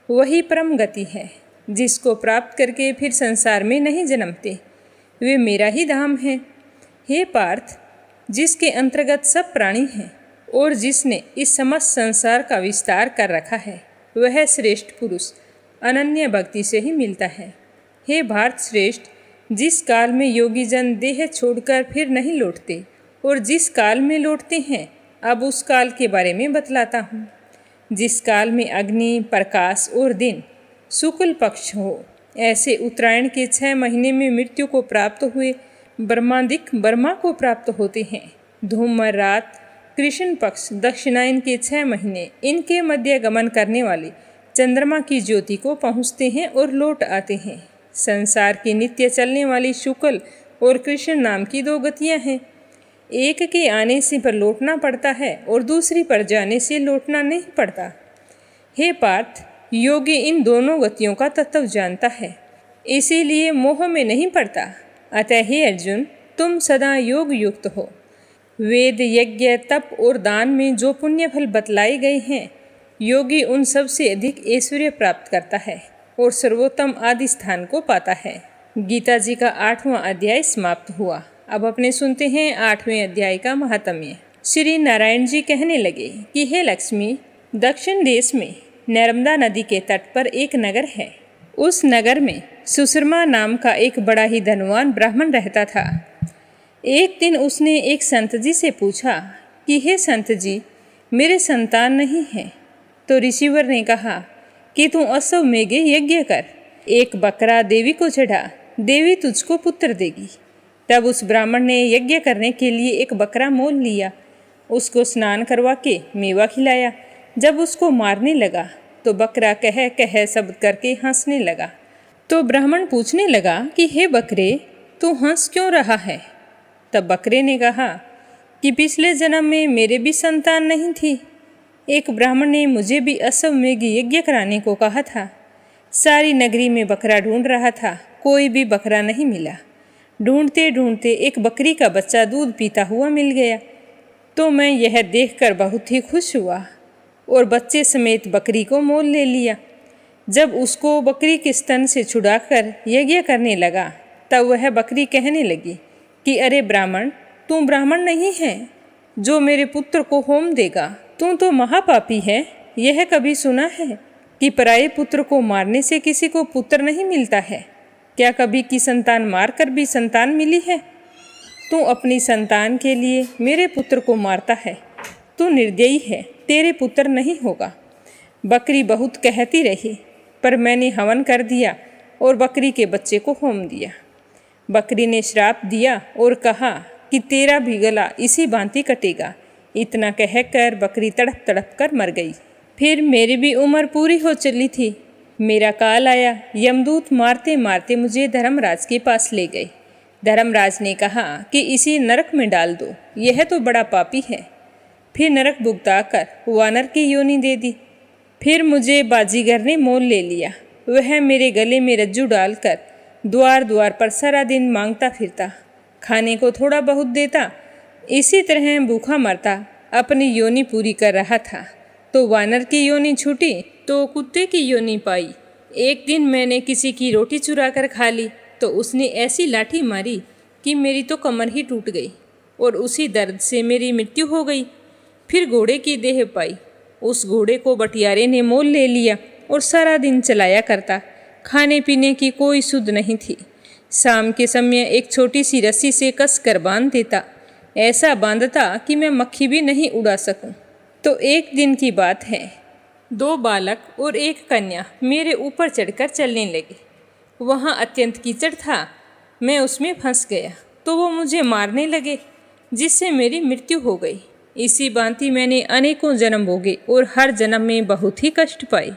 वही परम गति है, जिसको प्राप्त करके फिर संसार में नहीं जन्मते। वे मेरा ही धाम है। हे पार्थ, जिसके अंतर्गत सब प्राणी हैं और जिसने इस समस्त संसार का विस्तार कर रखा है, वह श्रेष्ठ पुरुष अनन्य भक्ति से ही मिलता है। हे भारत श्रेष्ठ, जिस काल में योगी जन देह छोड़कर फिर नहीं लौटते और जिस काल में लौटते हैं, अब उस काल के बारे में बतलाता हूँ। जिस काल में अग्नि, प्रकाश और दिन शुक्ल पक्ष हो, ऐसे उत्तरायण के 6 महीने में मृत्यु को प्राप्त हुए ब्रह्मादिक ब्रह्मा को प्राप्त होते हैं। धूमर रात, कृष्ण पक्ष, दक्षिणायन के 6 महीने, इनके मध्य गमन करने वाले चंद्रमा की ज्योति को पहुँचते हैं और लौट आते हैं। संसार की नित्य चलने वाली शुक्ल और कृष्ण नाम की 2 गतियाँ हैं। एक के आने से पर लौटना पड़ता है और दूसरी पर जाने से लौटना नहीं पड़ता। हे पार्थ, योगी इन दोनों गतियों का तत्व जानता है, इसीलिए मोह में नहीं पड़ता। अतः हे अर्जुन, तुम सदा योग युक्त हो। वेद, यज्ञ, तप और दान में जो पुण्य फल बतलाए गए हैं, योगी उन सब से अधिक ऐश्वर्य प्राप्त करता है और सर्वोत्तम आदि स्थान को पाता है। गीता जी का 8वां अध्याय समाप्त हुआ। अब अपने सुनते हैं 8वें अध्याय का महात्म्य। श्री नारायण जी कहने लगे कि हे लक्ष्मी, दक्षिण देश में नर्मदा नदी के तट पर एक नगर है। उस नगर में सुशर्मा नाम का एक बड़ा ही धनवान ब्राह्मण रहता था। एक दिन उसने एक संत जी से पूछा कि हे संत जी, मेरे संतान नहीं है। तो ऋषिवर ने कहा कि तू अश्वमेघ यज्ञ कर, एक बकरा देवी को चढ़ा, देवी तुझको पुत्र देगी। तब उस ब्राह्मण ने यज्ञ करने के लिए एक बकरा मोल लिया, उसको स्नान करवा के मेवा खिलाया। जब उसको मारने लगा तो बकरा कह कह शब्द करके हंसने लगा। तो ब्राह्मण पूछने लगा कि हे बकरे, तू हंस क्यों रहा है? तब बकरे ने कहा कि पिछले जन्म में मेरे भी संतान नहीं थी। एक ब्राह्मण ने मुझे भी अश्वमेघ यज्ञ कराने को कहा था। सारी नगरी में बकरा ढूंढ रहा था, कोई भी बकरा नहीं मिला। ढूंढते ढूंढते एक बकरी का बच्चा दूध पीता हुआ मिल गया। तो मैं यह देखकर बहुत ही खुश हुआ और बच्चे समेत बकरी को मोल ले लिया। जब उसको बकरी के स्तन से छुड़ाकर यज्ञ करने लगा, तब वह बकरी कहने लगी कि अरे ब्राह्मण, तू ब्राह्मण नहीं है जो मेरे पुत्र को होम देगा। तू तो महापापी है। यह कभी सुना है कि पराये पुत्र को मारने से किसी को पुत्र नहीं मिलता है? क्या कभी की संतान मारकर भी संतान मिली है? तू अपनी संतान के लिए मेरे पुत्र को मारता है। तू निर्दयी है, तेरे पुत्र नहीं होगा। बकरी बहुत कहती रही, पर मैंने हवन कर दिया और बकरी के बच्चे को होम दिया। बकरी ने श्राप दिया और कहा कि तेरा भी गला इसी भांति कटेगा। इतना कहकर बकरी तड़प तड़प कर मर गई। फिर मेरी भी उम्र पूरी हो चली थी। मेरा काल आया। यमदूत मारते मारते मुझे धर्मराज के पास ले गए। धर्मराज ने कहा कि इसे नरक में डाल दो, यह तो बड़ा पापी है। फिर नरक भुगताकर वानर की योनि दे दी। फिर मुझे बाजीगर ने मोल ले लिया। वह मेरे गले में रज्जू डालकर द्वार द्वार पर सारा दिन मांगता फिरता, खाने को थोड़ा बहुत देता। इसी तरह भूखा मरता अपनी योनि पूरी कर रहा था। तो वानर की योनि छूटी तो कुत्ते की योनि पाई। एक दिन मैंने किसी की रोटी चुरा कर खा ली तो उसने ऐसी लाठी मारी कि मेरी तो कमर ही टूट गई और उसी दर्द से मेरी मृत्यु हो गई। फिर घोड़े की देह पाई। उस घोड़े को बटियारे ने मोल ले लिया और सारा दिन चलाया करता। खाने पीने की कोई सुध नहीं थी। शाम के समय एक छोटी सी रस्सी से कस कर बांध देता। ऐसा बांधता कि मैं मक्खी भी नहीं उड़ा सकूं। तो एक दिन की बात है, 2 बालक और एक कन्या मेरे ऊपर चढ़कर चलने लगे। वहाँ अत्यंत कीचड़ था, मैं उसमें फंस गया तो वो मुझे मारने लगे, जिससे मेरी मृत्यु हो गई। इसी भांति मैंने अनेकों जन्म भोगे और हर जन्म में बहुत ही कष्ट पाए।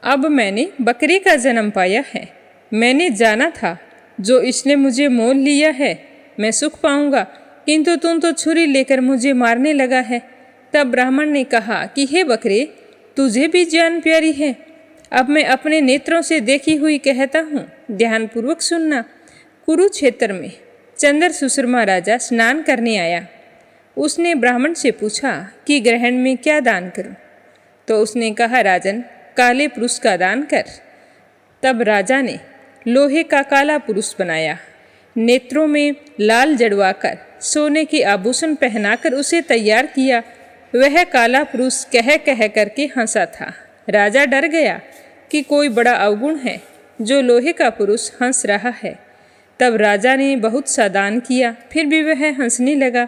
अब मैंने बकरी का जन्म पाया है। मैंने जाना था जो इसने मुझे मोल लिया है मैं सुख पाऊंगा, किंतु तुम तो छुरी लेकर मुझे मारने लगा है। तब ब्राह्मण ने कहा कि हे बकरे, तुझे भी जान प्यारी है। अब मैं अपने नेत्रों से देखी हुई कहता हूँ, ध्यानपूर्वक सुनना। कुरुक्षेत्र में चंद्र सुशर्मा राजा स्नान करने आया। उसने ब्राह्मण से पूछा कि ग्रहण में क्या दान करूं? तो उसने कहा, राजन, काले पुरुष का दान कर। तब राजा ने लोहे का काला पुरुष बनाया, नेत्रों में लाल जड़वाकर सोने के आभूषण पहनाकर उसे तैयार किया। वह काला पुरुष कह कह करके हंसा था। राजा डर गया कि कोई बड़ा अवगुण है जो लोहे का पुरुष हंस रहा है। तब राजा ने बहुत सा दान किया, फिर भी वह हंसने लगा।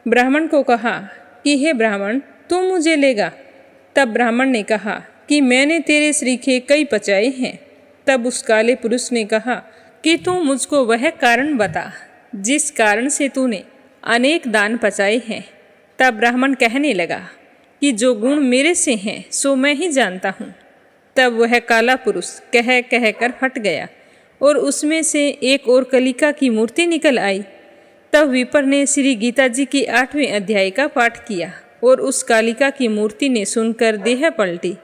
ब्राह्मण को कहा कि हे ब्राह्मण, तू मुझे लेगा? तब ब्राह्मण ने कहा कि मैंने तेरे श्रीखे कई पचाए हैं। तब उस काले पुरुष ने कहा कि तू मुझको वह कारण बता जिस कारण से तूने अनेक दान पचाए हैं। तब ब्राह्मण कहने लगा कि जो गुण मेरे से हैं सो मैं ही जानता हूँ। तब वह काला पुरुष कह कह कर हट गया और उसमें से एक और कलिका की मूर्ति निकल आई। तब विपर ने श्री गीता जी की 8वें अध्याय का पाठ किया और उस कालिका की मूर्ति ने सुनकर देह पलटी।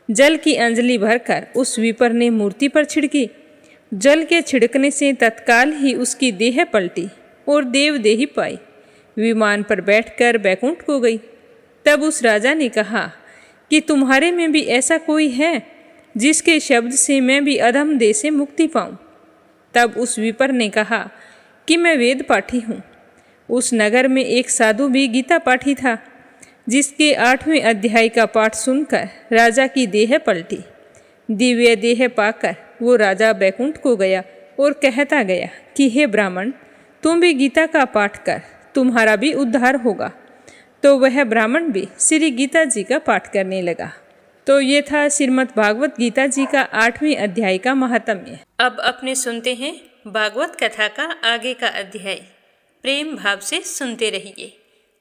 जल की अंजलि भरकर उस विपर ने मूर्ति पर छिड़की। जल के छिड़कने से तत्काल ही उसकी देह पलटी और देवदेही पाई। विमान पर बैठकर बैकुंठ को गई। तब उस राजा ने कहा कि तुम्हारे में भी ऐसा कोई है जिसके शब्द से मैं भी अधम देह से मुक्ति पाऊं? तब उस विपर ने कहा कि मैं वेद पाठी हूँ। उस नगर में एक साधु भी गीता पाठी था, जिसके 8वें अध्याय का पाठ सुनकर राजा की देह पलटी। दिव्य देह पाकर वो राजा बैकुंठ को गया और कहता गया कि हे ब्राह्मण, तुम भी गीता का पाठ कर, तुम्हारा भी उद्धार होगा। तो वह ब्राह्मण भी श्री गीता जी का पाठ करने लगा। तो ये था श्रीमद् भागवत गीता जी का 8वें अध्याय का महात्म्य। अब अपने सुनते हैं भागवत कथा का आगे का अध्याय। प्रेम भाव से सुनते रहिए।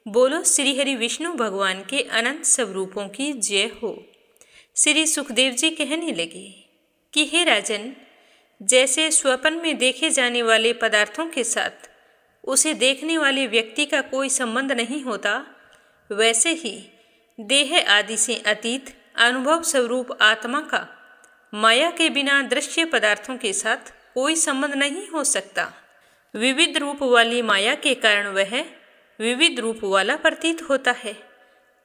बोलो श्री हरि विष्णु भगवान के अनंत स्वरूपों की जय हो। श्री सुखदेव जी कहने लगे कि हे राजन, जैसे स्वप्न में देखे जाने वाले पदार्थों के साथ उसे देखने वाले व्यक्ति का कोई संबंध नहीं होता, वैसे ही देह आदि से अतीत अनुभव स्वरूप आत्मा का माया के बिना दृश्य पदार्थों के साथ कोई संबंध नहीं हो सकता। विविध रूप वाली माया के कारण वह विविध रूप वाला प्रतीत होता है,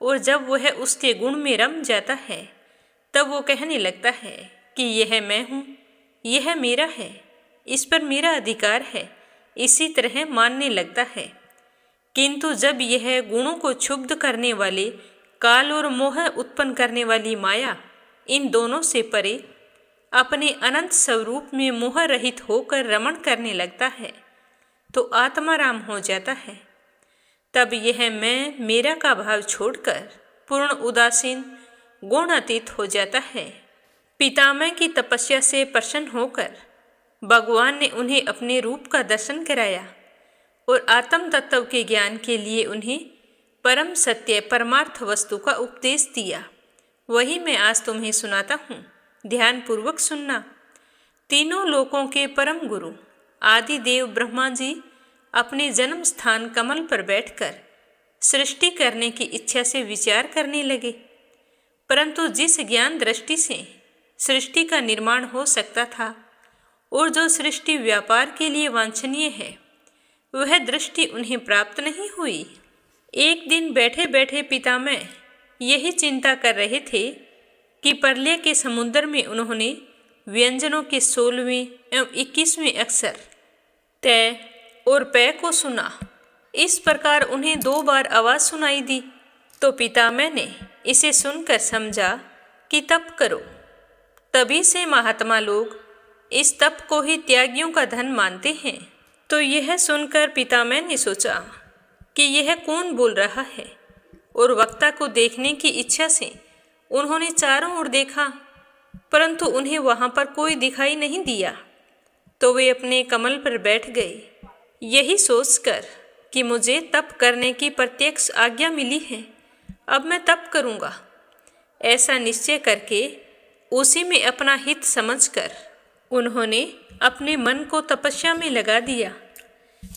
और जब वह उसके गुण में रम जाता है तब वो कहने लगता है कि यह मैं हूँ, यह मेरा है, इस पर मेरा अधिकार है, इसी तरह मानने लगता है। किंतु जब यह गुणों को क्षुब्ध करने वाले काल और मोह उत्पन्न करने वाली माया इन दोनों से परे अपने अनंत स्वरूप में मोह रहित होकर रमण करने लगता है तो आत्माराम हो जाता है। तब यह मैं मेरा का भाव छोड़कर पूर्ण उदासीन गुणातीत हो जाता है। पितामह की तपस्या से प्रसन्न होकर भगवान ने उन्हें अपने रूप का दर्शन कराया और आत्म तत्व के ज्ञान के लिए उन्हें परम सत्य परमार्थ वस्तु का उपदेश दिया। वही मैं आज तुम्हें सुनाता हूँ, ध्यान पूर्वक सुनना। तीनों लोकों के परम गुरु आदि देव ब्रह्मा जी अपने जन्म स्थान कमल पर बैठकर सृष्टि करने की इच्छा से विचार करने लगे, परंतु जिस ज्ञान दृष्टि से सृष्टि का निर्माण हो सकता था और जो सृष्टि व्यापार के लिए वांछनीय है, वह दृष्टि उन्हें प्राप्त नहीं हुई। एक दिन बैठे बैठे पितामह यही चिंता कर रहे थे कि प्रलय के समुद्र में उन्होंने व्यंजनों के 16वें एवं 21वें अक्षर तय और पै को सुना। इस प्रकार उन्हें 2 बार आवाज़ सुनाई दी तो पितामह ने इसे सुनकर समझा कि तप करो। तभी से महात्मा लोग इस तप को ही त्यागियों का धन मानते हैं। तो यह सुनकर पितामह ने सोचा कि यह कौन बोल रहा है, और वक्ता को देखने की इच्छा से उन्होंने चारों ओर देखा, परंतु उन्हें वहां पर कोई दिखाई नहीं दिया। तो वे अपने कमल पर बैठ गए, यही सोचकर कि मुझे तप करने की प्रत्यक्ष आज्ञा मिली है, अब मैं तप करूंगा। ऐसा निश्चय करके उसी में अपना हित समझकर उन्होंने अपने मन को तपस्या में लगा दिया।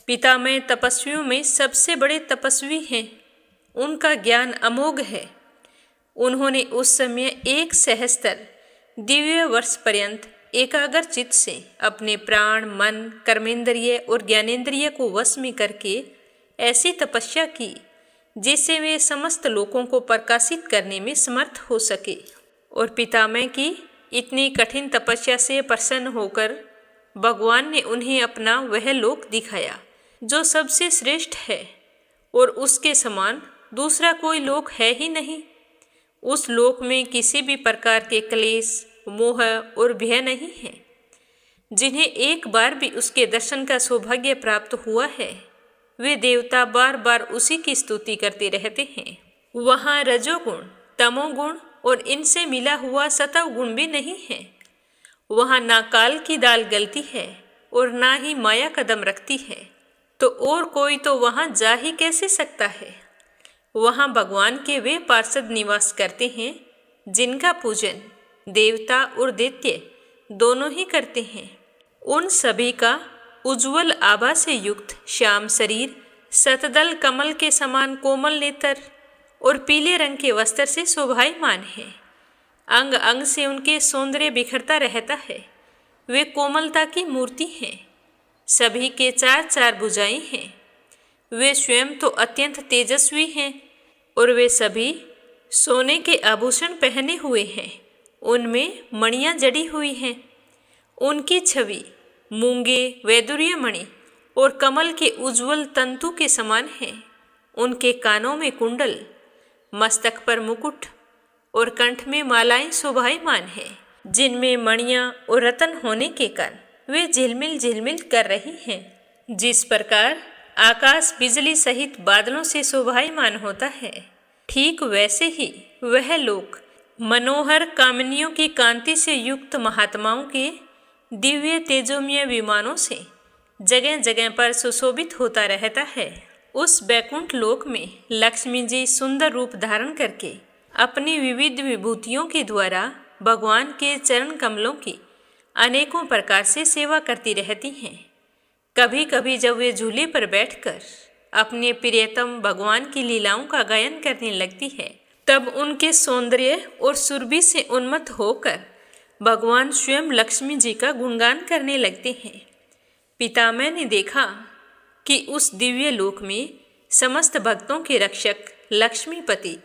पितामह तपस्वियों में सबसे बड़े तपस्वी हैं, उनका ज्ञान अमोघ है। उन्होंने उस समय 1 सहस्त्र दिव्य वर्ष पर्यंत एकाग्र चित्त से अपने प्राण, मन, कर्मेंद्रिय और ज्ञानेंद्रिय को वश में करके ऐसी तपस्या की जिससे वे समस्त लोगों को प्रकाशित करने में समर्थ हो सके। और पितामह की इतनी कठिन तपस्या से प्रसन्न होकर भगवान ने उन्हें अपना वह लोक दिखाया जो सबसे श्रेष्ठ है और उसके समान दूसरा कोई लोक है ही नहीं। उस लोक में किसी भी प्रकार के क्लेश, मोह और भय नहीं है। जिन्हें एक बार भी उसके दर्शन का सौभाग्य प्राप्त हुआ है, वे देवता बार बार उसी की स्तुति करते रहते हैं। वहाँ रजोगुण, तमोगुण और इनसे मिला हुआ सतव गुण भी नहीं है। वहाँ ना काल की दाल गलती है और ना ही माया कदम रखती है, तो और कोई तो वहाँ जा ही कैसे सकता है। वहाँ भगवान के वे पार्षद निवास करते हैं जिनका पूजन देवता और दैत्य दोनों ही करते हैं। उन सभी का उज्ज्वल आभा से युक्त श्याम शरीर शतदल कमल के समान कोमल नेत्र और पीले रंग के वस्त्र से शोभायमान है। अंग अंग से उनके सौंदर्य बिखरता रहता है। वे कोमलता की मूर्ति हैं। सभी के 4 भुजाएं हैं। वे स्वयं तो अत्यंत तेजस्वी हैं और वे सभी सोने के आभूषण पहने हुए हैं। उनमें मणियाँ जड़ी हुई हैं। उनकी छवि मूंगे, वैदुर्य मणि और कमल के उज्ज्वल तंतु के समान है। उनके कानों में कुंडल, मस्तक पर मुकुट और कंठ में मालाएं शोभायमान है, जिनमें मणियां और रतन होने के कारण वे झिलमिल झिलमिल कर रही हैं। जिस प्रकार आकाश बिजली सहित बादलों से शोभायमान होता है, ठीक वैसे ही वह लोक मनोहर कामनियों की कांति से युक्त महात्माओं के दिव्य तेजोमय विमानों से जगह जगह पर सुशोभित होता रहता है। उस बैकुंठ लोक में लक्ष्मी जी सुंदर रूप धारण करके अपनी विविध विभूतियों के द्वारा भगवान के चरण कमलों की अनेकों प्रकार से सेवा करती रहती हैं। कभी कभी जब वे झूले पर बैठकर अपने प्रियतम भगवान की लीलाओं का गायन करने लगती है, तब उनके सौंदर्य और सुरभि से उन्मत्त होकर भगवान स्वयं लक्ष्मी जी का गुणगान करने लगते हैं। पितामह ने देखा कि उस दिव्य लोक में समस्त भक्तों के रक्षक लक्ष्मीपति,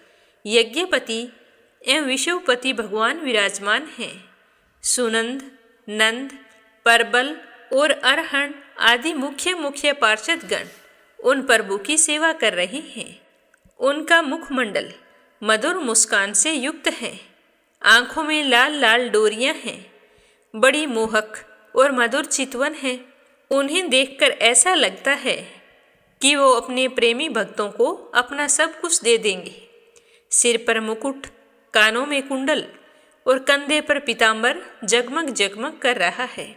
यज्ञपति एवं विश्वपति भगवान विराजमान हैं। सुनंद, नंद, परबल और अरहण आदि मुख्य मुख्य पार्षदगण उन प्रभु की सेवा कर रहे हैं। उनका मुखमंडल मधुर मुस्कान से युक्त है। आंखों में लाल लाल डोरियां हैं। बड़ी मोहक और मधुर चितवन है। उन्हें देखकर ऐसा लगता है कि वो अपने प्रेमी भक्तों को अपना सब कुछ दे देंगे। सिर पर मुकुट, कानों में कुंडल और कंधे पर पीतांबर जगमग जगमग कर रहा है।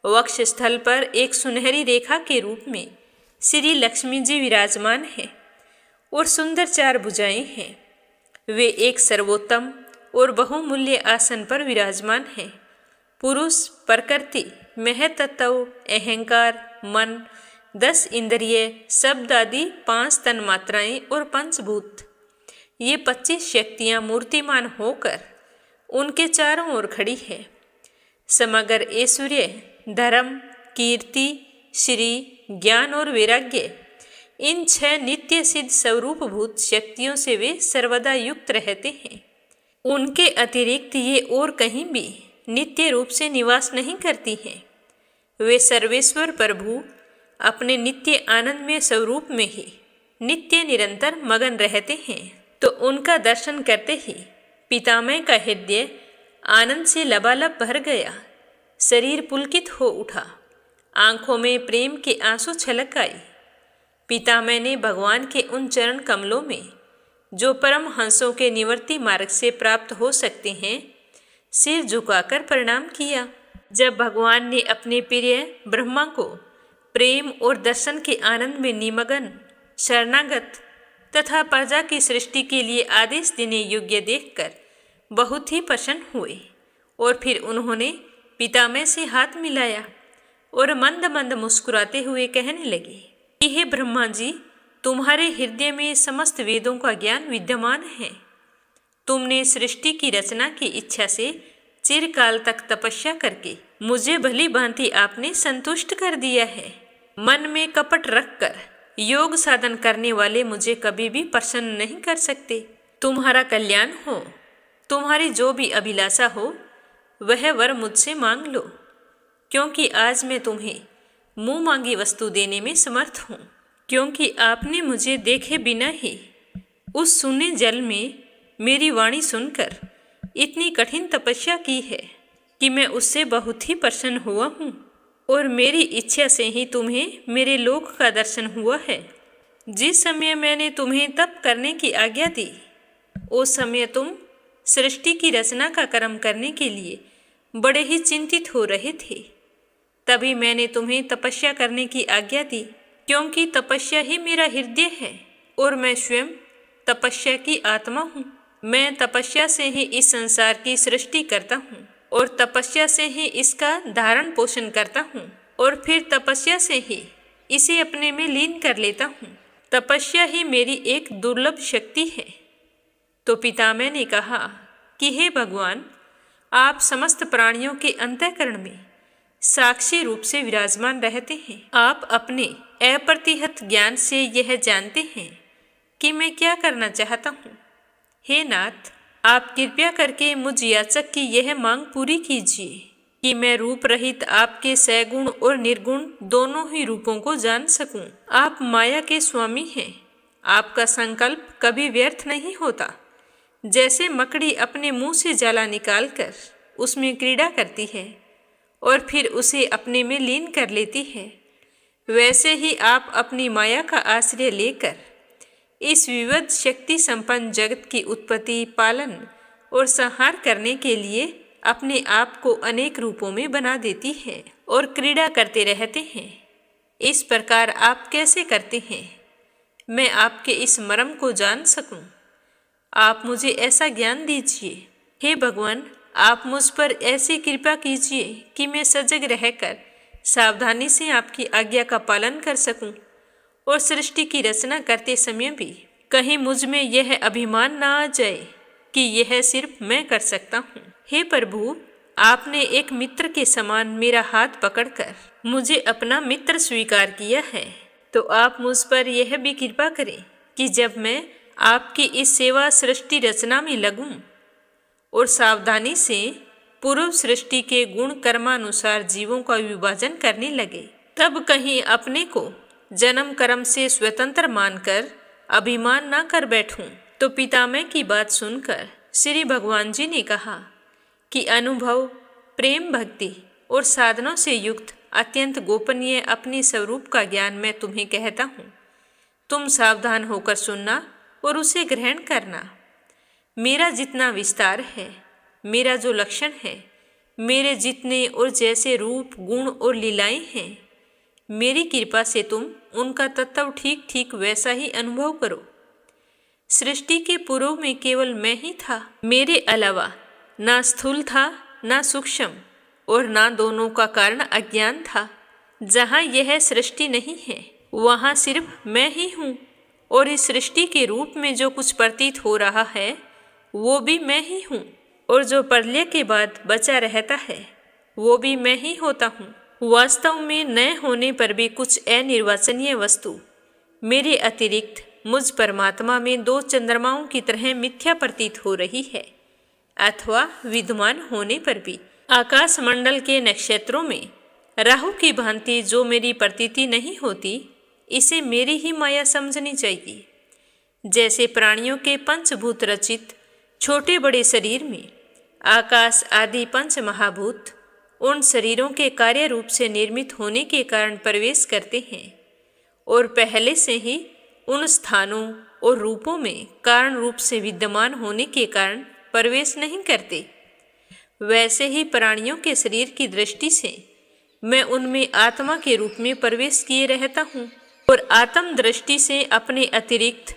वक्ष स्थल पर एक सुनहरी रेखा के रूप में श्री लक्ष्मी जी विराजमान हैं और सुंदर 4 भुजाएं हैं। वे एक सर्वोत्तम और बहुमूल्य आसन पर विराजमान हैं। पुरुष, प्रकृति, महतत्व, अहंकार, मन, 10 इंद्रिय, शब्द आदि 5 तन्मात्राएं और पंचभूत, ये 25 शक्तियां मूर्तिमान होकर उनके चारों ओर खड़ी है। समग्र ऐश्वर्य, धर्म, कीर्ति, श्री, ज्ञान और वैराग्य, इन 6 नित्य सिद्ध स्वरूपभूत शक्तियों से वे सर्वदा युक्त रहते हैं। उनके अतिरिक्त ये और कहीं भी नित्य रूप से निवास नहीं करती हैं। वे सर्वेश्वर प्रभु अपने नित्य आनंदमय स्वरूप में ही नित्य निरंतर मगन रहते हैं। तो उनका दर्शन करते ही पितामह का हृदय आनंद से लबालब भर गया। शरीर पुलकित हो उठा। आंखों में प्रेम के आंसू छलक आए। पितामह ने भगवान के उन चरण कमलों में जो परम हंसों के निवर्ती मार्ग से प्राप्त हो सकते हैं, सिर झुकाकर प्रणाम किया। जब भगवान ने अपने प्रिय ब्रह्मा को प्रेम और दर्शन के आनंद में निमग्न, शरणागत तथा प्रजा की सृष्टि के लिए आदेश देने योग्य देखकर बहुत ही प्रसन्न हुए और फिर उन्होंने पितामह से हाथ मिलाया और मंद मंद मुस्कुराते हुए कहने लगे कि हे ब्रह्मा जी, तुम्हारे हृदय में समस्त वेदों का ज्ञान विद्यमान है। तुमने सृष्टि की रचना की इच्छा से चिरकाल तक तपस्या करके मुझे भली भांति आपने संतुष्ट कर दिया है। मन में कपट रखकर योग साधन करने वाले मुझे कभी भी प्रसन्न नहीं कर सकते। तुम्हारा कल्याण हो, तुम्हारी जो भी अभिलाषा हो वह वर मुझसे मांग लो, क्योंकि आज मैं तुम्हें मुंह मांगी वस्तु देने में समर्थ हूँ। क्योंकि आपने मुझे देखे बिना ही उस शून्य जल में मेरी वाणी सुनकर इतनी कठिन तपस्या की है कि मैं उससे बहुत ही प्रसन्न हुआ हूँ और मेरी इच्छा से ही तुम्हें मेरे लोक का दर्शन हुआ है। जिस समय मैंने तुम्हें तप करने की आज्ञा दी, उस समय तुम सृष्टि की रचना का कर्म करने के लिए बड़े ही चिंतित हो रहे थे। तभी मैंने तुम्हें तपस्या करने की आज्ञा दी, क्योंकि तपस्या ही मेरा हृदय है और मैं स्वयं तपस्या की आत्मा हूँ। मैं तपस्या से ही इस संसार की सृष्टि करता हूँ और तपस्या से ही इसका धारण पोषण करता हूँ और फिर तपस्या से ही इसे अपने में लीन कर लेता हूँ। तपस्या ही मेरी एक दुर्लभ शक्ति है। तो पितामह ने कहा कि हे भगवान, आप समस्त प्राणियों के अंतःकरण में साक्षी रूप से विराजमान रहते हैं। आप अपने अप्रतिहत ज्ञान से यह जानते हैं कि मैं क्या करना चाहता हूँ। हे नाथ, आप कृपया करके मुझ याचक की यह मांग पूरी कीजिए कि मैं रूप रहित आपके सगुण और निर्गुण दोनों ही रूपों को जान सकूं। आप माया के स्वामी हैं। आपका संकल्प कभी व्यर्थ नहीं होता। जैसे मकड़ी अपने मुंह से जाला निकालकर उसमें क्रीड़ा करती है और फिर उसे अपने में लीन कर लेती है, वैसे ही आप अपनी माया का आश्रय लेकर इस विविध शक्ति संपन्न जगत की उत्पत्ति, पालन और संहार करने के लिए अपने आप को अनेक रूपों में बना देती है और क्रीड़ा करते रहते हैं। इस प्रकार आप कैसे करते हैं, मैं आपके इस मर्म को जान सकूं। आप मुझे ऐसा ज्ञान दीजिए। हे भगवान, आप मुझ पर ऐसी कृपा कीजिए कि मैं सजग रहकर सावधानी से आपकी आज्ञा का पालन कर सकूं और सृष्टि की रचना करते समय भी कहीं मुझ में यह अभिमान ना आ जाए कि यह सिर्फ मैं कर सकता हूँ। हे प्रभु, आपने एक मित्र के समान मेरा हाथ पकड़कर मुझे अपना मित्र स्वीकार किया है, तो आप मुझ पर यह भी कृपा करें कि जब मैं आपकी इस सेवा सृष्टि रचना में लगूं और सावधानी से पूर्व सृष्टि के गुण कर्मानुसार जीवों का विभाजन करने लगे, तब कहीं अपने को जन्म कर्म से स्वतंत्र मानकर अभिमान न कर बैठूं। तो पितामह की बात सुनकर श्री भगवान जी ने कहा कि अनुभव, प्रेम, भक्ति और साधनों से युक्त अत्यंत गोपनीय अपने स्वरूप का ज्ञान मैं तुम्हें कहता हूँ। तुम सावधान होकर सुनना और उसे ग्रहण करना। मेरा जितना विस्तार है, मेरा जो लक्षण है, मेरे जितने और जैसे रूप, गुण और लीलाएं हैं, मेरी कृपा से तुम उनका तत्व ठीक ठीक वैसा ही अनुभव करो। सृष्टि के पूर्व में केवल मैं ही था। मेरे अलावा ना स्थूल था, ना सूक्ष्म और ना दोनों का कारण अज्ञान था। जहाँ यह सृष्टि नहीं है, वहाँ सिर्फ मैं ही हूँ और इस सृष्टि के रूप में जो कुछ प्रतीत हो रहा है वो भी मैं ही हूँ और जो प्रलय के बाद बचा रहता है वो भी मैं ही होता हूँ। वास्तव में न होने पर भी कुछ अनिर्वचनीय वस्तु मेरे अतिरिक्त मुझ परमात्मा में दो चंद्रमाओं की तरह मिथ्या प्रतीत हो रही है, अथवा विद्यमान होने पर भी आकाश मंडल के नक्षत्रों में राहु की भांति जो मेरी प्रतीति नहीं होती, इसे मेरी ही माया समझनी चाहिए। जैसे प्राणियों के पंचभूत रचित छोटे बड़े शरीर में आकाश आदि पंच महाभूत उन शरीरों के कार्य रूप से निर्मित होने के कारण प्रवेश करते हैं और पहले से ही उन स्थानों और रूपों में कारण रूप से विद्यमान होने के कारण प्रवेश नहीं करते, वैसे ही प्राणियों के शरीर की दृष्टि से मैं उनमें आत्मा के रूप में प्रवेश किए रहता हूँ और आत्म दृष्टि से अपने अतिरिक्त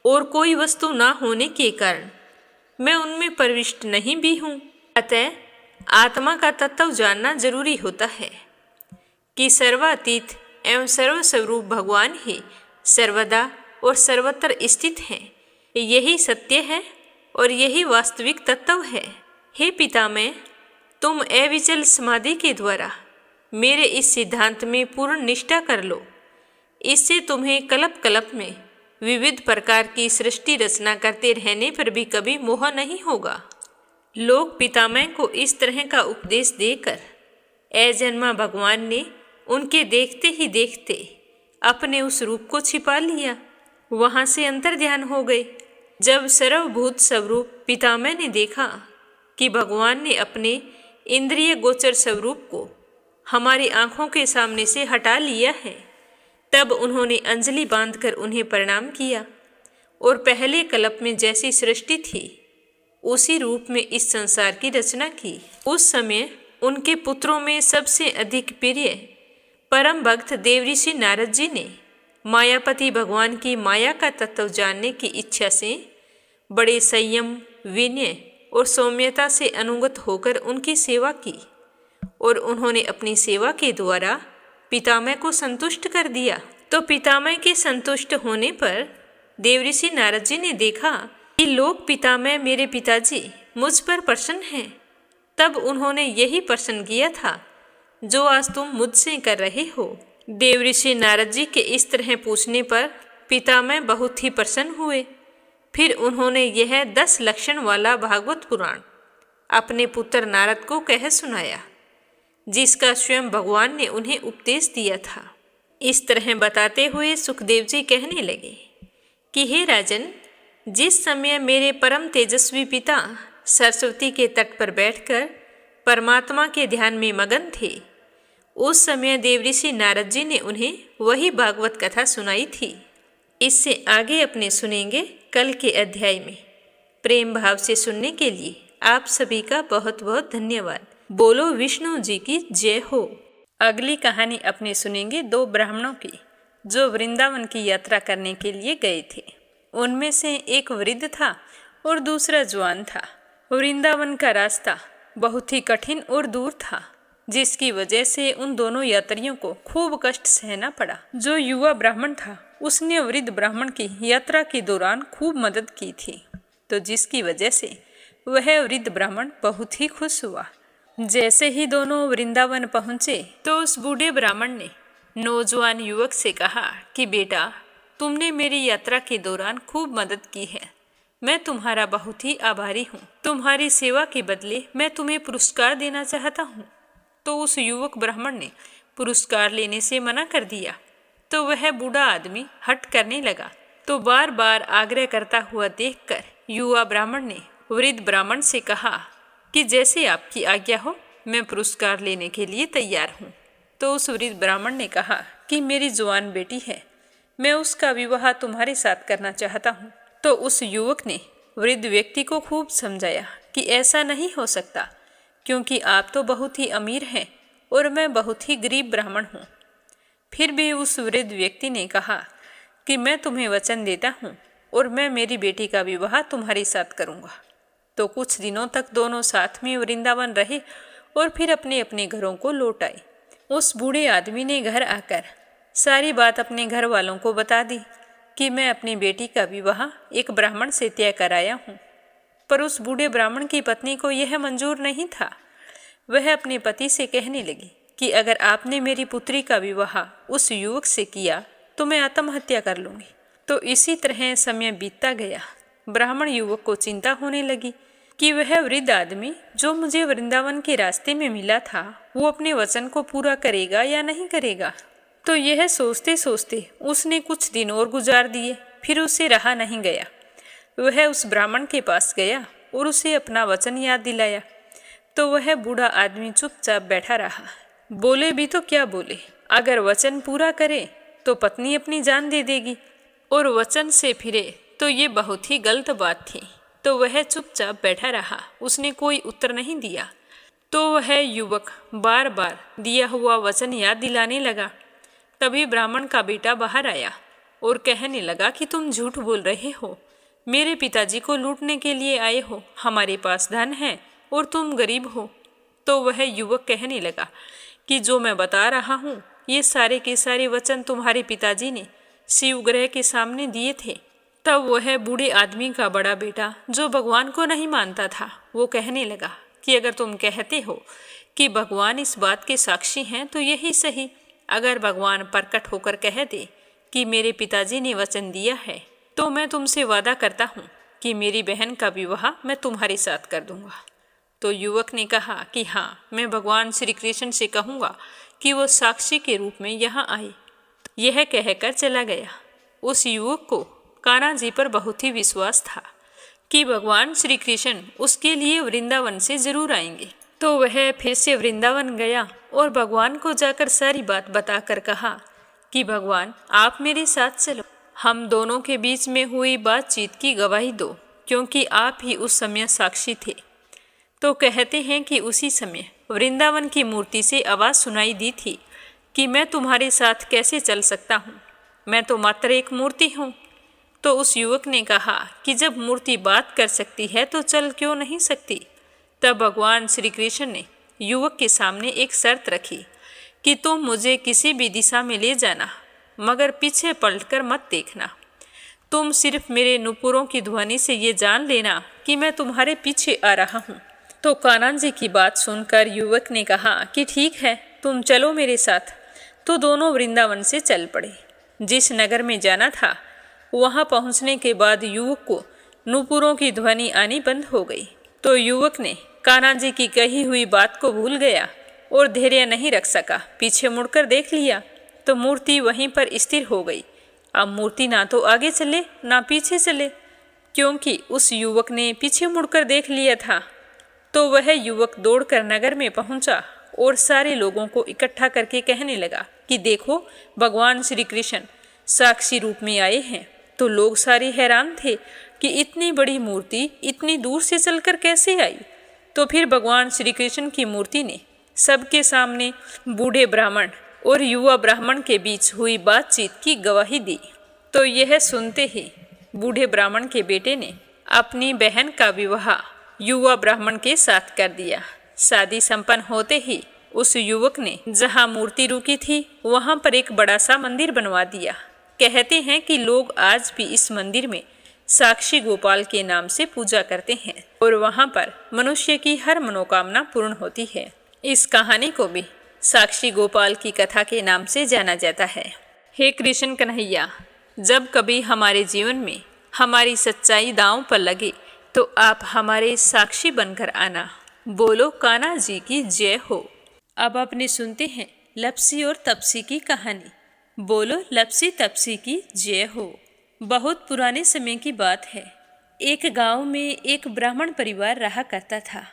और कोई वस्तु न होने के कारण मैं उनमें प्रविष्ट नहीं भी हूँ। अतः आत्मा का तत्व जानना जरूरी होता है कि सर्वातीत एवं सर्वस्वरूप भगवान ही सर्वदा और सर्वत्र स्थित हैं। यही सत्य है और यही वास्तविक तत्व है। हे पितामह, तुम अविचल समाधि के द्वारा मेरे इस सिद्धांत में पूर्ण निष्ठा कर लो। इससे तुम्हें कल्प कल्प में विविध प्रकार की सृष्टि रचना करते रहने पर भी कभी मोह नहीं होगा। लोग पितामह को इस तरह का उपदेश देकर अजन्मा भगवान ने उनके देखते ही देखते अपने उस रूप को छिपा लिया, वहां से अंतर्ध्यान हो गए। जब सर्वभूत स्वरूप पितामह ने देखा कि भगवान ने अपने इंद्रिय गोचर स्वरूप को हमारी आंखों के सामने से हटा लिया है, तब उन्होंने अंजलि बांधकर उन्हें प्रणाम किया और पहले कल्प में जैसी सृष्टि थी उसी रूप में इस संसार की रचना की। उस समय उनके पुत्रों में सबसे अधिक प्रिय परम भक्त देवऋषि नारद जी ने मायापति भगवान की माया का तत्व जानने की इच्छा से बड़े संयम, विनय और सौम्यता से अनुगत होकर उनकी सेवा की और उन्होंने अपनी सेवा के द्वारा पितामह को संतुष्ट कर दिया। तो पितामह के संतुष्ट होने पर देवऋषि नारद जी ने देखा कि लोग पितामह मेरे पिताजी मुझ पर प्रसन्न हैं। तब उन्होंने यही प्रश्न किया था जो आज तुम मुझसे कर रहे हो। देवऋषि नारद जी के इस तरह पूछने पर पितामह बहुत ही प्रसन्न हुए। फिर उन्होंने यह 10 लक्षण वाला भागवत पुराण अपने पुत्र नारद को कह सुनाया, जिसका स्वयं भगवान ने उन्हें उपदेश दिया था। इस तरह बताते हुए सुखदेव जी कहने लगे कि हे राजन, जिस समय मेरे परम तेजस्वी पिता सरस्वती के तट पर बैठकर परमात्मा के ध्यान में मगन थे, उस समय देवऋषि नारद जी ने उन्हें वही भागवत कथा सुनाई थी। इससे आगे अपने सुनेंगे कल के अध्याय में। प्रेम भाव से सुनने के लिए आप सभी का बहुत बहुत धन्यवाद। बोलो विष्णु जी की जय हो। अगली कहानी अपने सुनेंगे 2 ब्राह्मणों की जो वृंदावन की यात्रा करने के लिए गए थे। उनमें से एक वृद्ध था और दूसरा जवान था। वृंदावन का रास्ता बहुत ही कठिन और दूर था, जिसकी वजह से उन दोनों यात्रियों को खूब कष्ट सहना पड़ा। जो युवा ब्राह्मण था उसने वृद्ध ब्राह्मण की यात्रा के दौरान खूब मदद की थी, तो जिसकी वजह से वह वृद्ध ब्राह्मण बहुत ही खुश हुआ। जैसे ही दोनों वृंदावन पहुंचे तो उस बूढ़े ब्राह्मण ने नौजवान युवक से कहा कि बेटा, तुमने मेरी यात्रा के दौरान खूब मदद की है, मैं तुम्हारा बहुत ही आभारी हूँ। तुम्हारी सेवा के बदले मैं तुम्हें पुरस्कार देना चाहता हूँ। तो उस युवक ब्राह्मण ने पुरस्कार लेने से मना कर दिया। तो वह बूढ़ा आदमी हट करने लगा। तो बार बार आग्रह करता हुआ देखकर युवा ब्राह्मण ने वृद्ध ब्राह्मण से कहा कि जैसे आपकी आज्ञा हो, मैं पुरस्कार लेने के लिए तैयार हूँ। तो उस वृद्ध ब्राह्मण ने कहा कि मेरी जवान बेटी है, मैं उसका विवाह तुम्हारे साथ करना चाहता हूँ। तो उस युवक ने वृद्ध व्यक्ति को खूब समझाया कि ऐसा नहीं हो सकता, क्योंकि आप तो बहुत ही अमीर हैं और मैं बहुत ही गरीब ब्राह्मण हूँ। फिर भी उस वृद्ध व्यक्ति ने कहा कि मैं तुम्हें वचन देता हूँ और मैं मेरी बेटी का विवाह तुम्हारे साथ करूँगा। तो कुछ दिनों तक दोनों साथ में वृंदावन रहे और फिर अपने अपने घरों को लौट आए। उस बूढ़े आदमी ने घर आकर सारी बात अपने घर वालों को बता दी कि मैं अपनी बेटी का विवाह एक ब्राह्मण से तय कराया हूँ। पर उस बूढ़े ब्राह्मण की पत्नी को यह मंजूर नहीं था। वह अपने पति से कहने लगी कि अगर आपने मेरी पुत्री का विवाह उस युवक से किया तो मैं आत्महत्या कर लूँगी। तो इसी तरह समय बीतता गया। ब्राह्मण युवक को चिंता होने लगी कि वह वृद्ध आदमी जो मुझे वृंदावन के रास्ते में मिला था, वो अपने वचन को पूरा करेगा या नहीं करेगा। तो यह सोचते सोचते उसने कुछ दिन और गुजार दिए। फिर उसे रहा नहीं गया। वह उस ब्राह्मण के पास गया और उसे अपना वचन याद दिलाया। तो वह बूढ़ा आदमी चुपचाप बैठा रहा। बोले भी तो क्या बोले, अगर वचन पूरा करे तो पत्नी अपनी जान दे देगी और वचन से फिरे तो ये बहुत ही गलत बात थी। तो वह चुपचाप बैठा रहा, उसने कोई उत्तर नहीं दिया। तो वह युवक बार बार दिया हुआ वचन याद दिलाने लगा। तभी ब्राह्मण का बेटा बाहर आया और कहने लगा कि तुम झूठ बोल रहे हो, मेरे पिताजी को लूटने के लिए आए हो, हमारे पास धन है और तुम गरीब हो। तो वह युवक कहने लगा कि जो मैं बता रहा हूँ ये सारे के सारे वचन तुम्हारे पिताजी ने शिव ग्रह के सामने दिए थे। तब वह बूढ़े आदमी का बड़ा बेटा, जो भगवान को नहीं मानता था, वो कहने लगा कि अगर तुम कहते हो कि भगवान इस बात के साक्षी हैं तो यही सही। अगर भगवान प्रकट होकर कह दे कि मेरे पिताजी ने वचन दिया है, तो मैं तुमसे वादा करता हूँ कि मेरी बहन का विवाह मैं तुम्हारे साथ कर दूंगा। तो युवक ने कहा कि हाँ, मैं भगवान श्री कृष्ण से कहूँगा कि वो साक्षी के रूप में यहाँ आए। यह कहकर चला गया। उस युवक को कान्हा जी पर बहुत ही विश्वास था कि भगवान श्री कृष्ण उसके लिए वृंदावन से जरूर आएंगे। तो वह फिर से वृंदावन गया और भगवान को जाकर सारी बात बताकर कहा कि भगवान, आप मेरे साथ चलो, हम दोनों के बीच में हुई बातचीत की गवाही दो, क्योंकि आप ही उस समय साक्षी थे। तो कहते हैं कि उसी समय वृंदावन की मूर्ति से आवाज़ सुनाई दी थी कि मैं तुम्हारे साथ कैसे चल सकता हूँ, मैं तो मात्र एक मूर्ति हूँ। तो उस युवक ने कहा कि जब मूर्ति बात कर सकती है तो चल क्यों नहीं सकती। तब भगवान श्री कृष्ण ने युवक के सामने एक शर्त रखी कि तुम मुझे किसी भी दिशा में ले जाना, मगर पीछे पलटकर मत देखना। तुम सिर्फ मेरे नुपुरों की ध्वनि से ये जान लेना कि मैं तुम्हारे पीछे आ रहा हूँ। तो कान्हा जी की बात सुनकर युवक ने कहा कि ठीक है, तुम चलो मेरे साथ। तो दोनों वृंदावन से चल पड़े। जिस नगर में जाना था वहां पहुंचने के बाद युवक को नुपुरों की ध्वनि आनी बंद हो गई। तो युवक ने कान्हा जी की कही हुई बात को भूल गया और धैर्य नहीं रख सका। पीछे मुड़कर देख लिया तो मूर्ति वहीं पर स्थिर हो गई। अब मूर्ति ना तो आगे चले ना पीछे चले, क्योंकि उस युवक ने पीछे मुड़कर देख लिया था। तो वह युवक दौड़कर नगर में पहुंचा और सारे लोगों को इकट्ठा करके कहने लगा कि देखो, भगवान श्री कृष्ण साक्षी रूप में आए हैं। तो लोग सारे हैरान थे कि इतनी बड़ी मूर्ति इतनी दूर से चलकर कैसे आई। तो फिर भगवान श्री कृष्ण की मूर्ति ने सबके सामने बूढ़े ब्राह्मण और युवा ब्राह्मण के बीच हुई बातचीत की गवाही दी। तो यह सुनते ही बूढ़े ब्राह्मण के बेटे ने अपनी बहन का विवाह युवा ब्राह्मण के साथ कर दिया। शादी संपन्न होते ही उस युवक ने जहाँ मूर्ति रुकी थी वहाँ पर एक बड़ा सा मंदिर बनवा दिया। कहते हैं कि लोग आज भी इस मंदिर में साक्षी गोपाल के नाम से पूजा करते हैं और वहाँ पर मनुष्य की हर मनोकामना पूर्ण होती है। इस कहानी को भी साक्षी गोपाल की कथा के नाम से जाना जाता है। हे कृष्ण कन्हैया, जब कभी हमारे जीवन में हमारी सच्चाई दांव पर लगे तो आप हमारे साक्षी बनकर आना। बोलो कान्हा जी की जय हो। अब आपने सुनते हैं लपसी और तपसी की कहानी। बोलो लपसी तपसी की जय हो। बहुत पुराने समय की बात है। एक गांव में एक ब्राह्मण परिवार रहा करता था।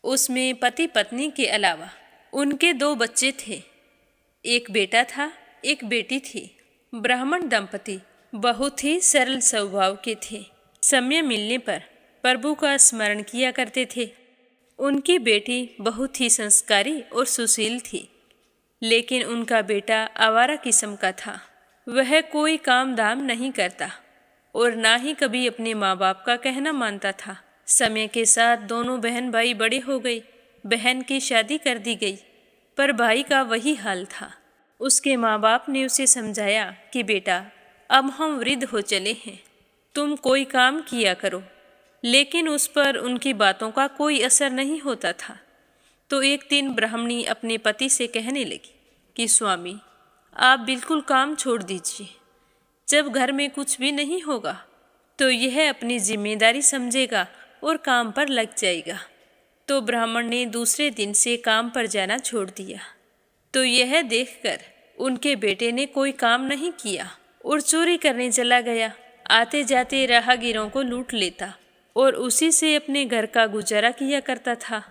उसमें पति पत्नी के अलावा उनके 2 बच्चे थे। एक बेटा था, एक बेटी थी। ब्राह्मण दंपति बहुत ही सरल स्वभाव के थे। समय मिलने पर प्रभु का स्मरण किया करते थे। उनकी बेटी बहुत ही संस्कारी और सुशील थी, लेकिन उनका बेटा आवारा किस्म का था। वह कोई काम धाम नहीं करता और ना ही कभी अपने माँ बाप का कहना मानता था। समय के साथ दोनों बहन भाई बड़े हो गए। बहन की शादी कर दी गई, पर भाई का वही हाल था। उसके माँ बाप ने उसे समझाया कि बेटा, अब हम वृद्ध हो चले हैं, तुम कोई काम किया करो। लेकिन उस पर उनकी बातों का कोई असर नहीं होता था। तो एक दिन ब्राह्मणी अपने पति से कहने लगी कि स्वामी, आप बिल्कुल काम छोड़ दीजिए। जब घर में कुछ भी नहीं होगा तो यह अपनी जिम्मेदारी समझेगा और काम पर लग जाएगा। तो ब्राह्मण ने दूसरे दिन से काम पर जाना छोड़ दिया। तो यह देखकर उनके बेटे ने कोई काम नहीं किया और चोरी करने चला गया। आते जाते राहगीरों को लूट लेता और उसी से अपने घर का गुजारा किया करता था।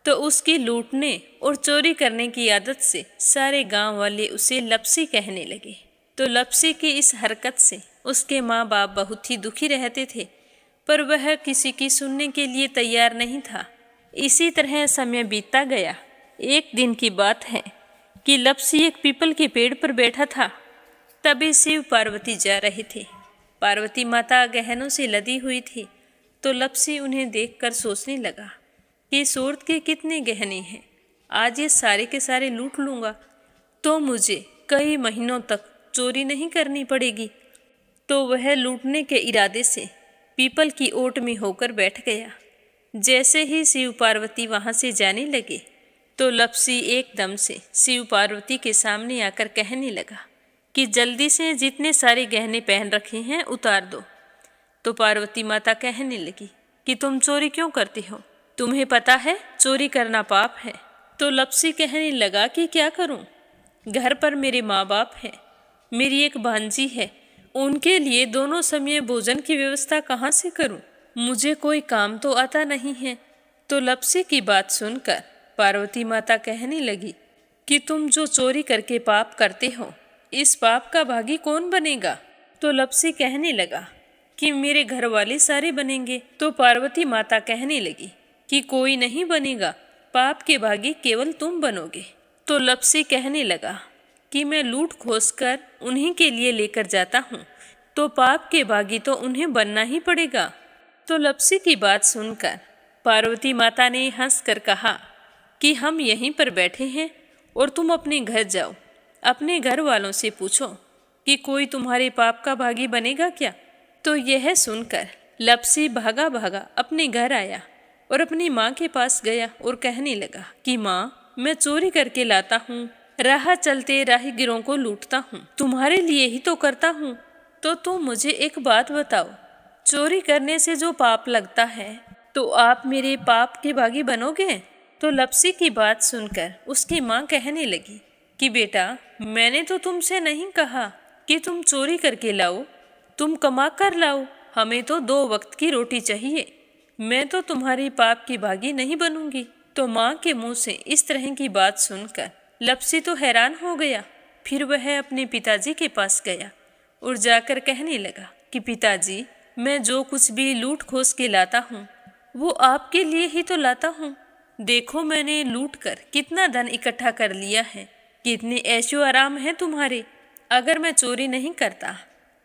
तो उसकी लूटने और चोरी करने की आदत से सारे गांव वाले उसे लपसी कहने लगे। तो लपसी की इस हरकत से उसके माँ बाप बहुत ही दुखी रहते थे, पर वह किसी की सुनने के लिए तैयार नहीं था। इसी तरह समय बीतता गया। एक दिन की बात है कि लप्सी एक पीपल के पेड़ पर बैठा था। तभी शिव पार्वती जा रहे थे। पार्वती माता गहनों से लदी हुई थी, तो लप्सी उन्हें देखकर सोचने लगा कि इस औरत के कितने गहने हैं। आज ये सारे के सारे लूट लूँगा तो मुझे कई महीनों तक चोरी नहीं करनी पड़ेगी। तो वह लूटने के इरादे से पीपल की ओट में होकर बैठ गया। जैसे ही शिव पार्वती वहाँ से जाने लगे तो लप्सी एकदम से शिव पार्वती के सामने आकर कहने लगा कि जल्दी से जितने सारे गहने पहन रखे हैं उतार दो। तो पार्वती माता कहने लगी कि तुम चोरी क्यों करती हो? तुम्हें पता है चोरी करना पाप है। तो लप्सी कहने लगा कि क्या करूं? घर पर मेरे माँ बाप हैं, मेरी एक भांजी है, उनके लिए दोनों समय भोजन की व्यवस्था कहाँ से करूं? मुझे कोई काम तो आता नहीं है। तो लप्सी की बात सुनकर पार्वती माता कहने लगी कि तुम जो चोरी करके पाप करते हो, इस पाप का भागी कौन बनेगा? तो लप्सी कहने लगा कि मेरे घर वाले सारे बनेंगे। तो पार्वती माता कहने लगी कि कोई नहीं बनेगा, पाप के भागी केवल तुम बनोगे। तो लप्सी कहने लगा कि मैं लूट खोस कर उन्हीं के लिए लेकर जाता हूँ, तो पाप के भागी तो उन्हें बनना ही पड़ेगा। तो लप्सी की बात सुनकर पार्वती माता ने हंसकर कहा कि हम यहीं पर बैठे हैं और तुम अपने घर जाओ, अपने घर वालों से पूछो कि कोई तुम्हारे पाप का भागी बनेगा क्या। तो यह सुनकर लप्सी भागा भागा अपने घर आया और अपनी माँ के पास गया और कहने लगा कि माँ, मैं चोरी करके लाता हूँ, राह चलते राहगीरों को लूटता हूँ, तुम्हारे लिए ही तो करता हूँ। तो तुम मुझे एक बात बताओ, चोरी करने से जो पाप लगता है तो आप मेरे पाप के भागी बनोगे? तो लप्सी की बात सुनकर उसकी माँ कहने लगी कि बेटा, मैंने तो तुमसे नहीं कहा कि तुम चोरी करके लाओ, तुम कमा कर लाओ, हमें तो 2 वक्त की रोटी चाहिए, मैं तो तुम्हारी पाप की भागी नहीं बनूंगी। तो माँ के मुंह से इस तरह की बात सुनकर लप्सी तो हैरान हो गया। फिर वह अपने पिताजी के पास गया और जाकर कहने लगा कि पिताजी, मैं जो कुछ भी लूट खोस के लाता हूँ वो आपके लिए ही तो लाता हूँ। देखो मैंने लूट कर कितना धन इकट्ठा कर लिया है, कितने ऐशो आराम हैं तुम्हारे। अगर मैं चोरी नहीं करता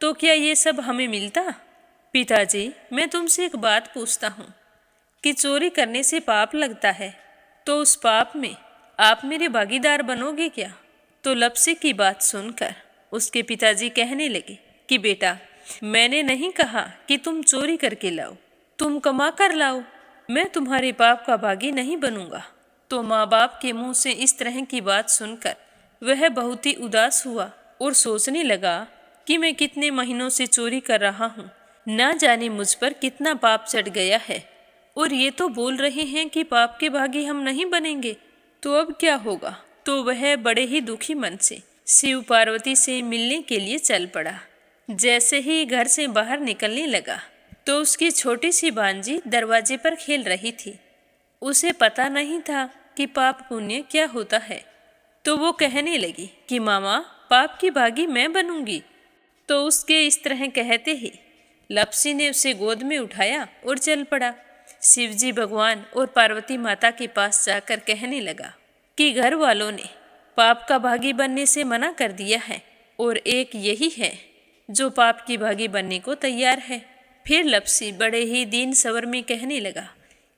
तो क्या ये सब हमें मिलता? पिताजी, मैं तुमसे एक बात पूछता हूँ कि चोरी करने से पाप लगता है, तो उस पाप में आप मेरे भागीदार बनोगे क्या? तो लप्सी की बात सुनकर उसके पिताजी कहने लगे कि बेटा, मैंने नहीं कहा कि तुम चोरी करके लाओ, तुम कमा कर लाओ, मैं तुम्हारे पाप का भागी नहीं बनूंगा। तो माँ बाप के मुंह से इस तरह की बात सुनकर वह बहुत ही उदास हुआ और सोचने लगा कि मैं कितने महीनों से चोरी कर रहा हूँ, ना जाने मुझ पर कितना पाप चढ़ गया है, और ये तो बोल रहे हैं कि पाप के भागी हम नहीं बनेंगे, तो अब क्या होगा? तो वह बड़े ही दुखी मन से शिव पार्वती से मिलने के लिए चल पड़ा। जैसे ही घर से बाहर निकलने लगा तो उसकी छोटी सी भांजी दरवाजे पर खेल रही थी। उसे पता नहीं था कि पाप पुण्य क्या होता है, तो वो कहने लगी कि मामा, पाप की भागी मैं बनूंगी। तो उसके इस तरह कहते ही लप्सी ने उसे गोद में उठाया और चल पड़ा। शिवजी भगवान और पार्वती माता के पास जाकर कहने लगा कि घर वालों ने पाप का भागी बनने से मना कर दिया है और एक यही है जो पाप की भागी बनने को तैयार है। फिर लप्सी बड़े ही दीन स्वर में कहने लगा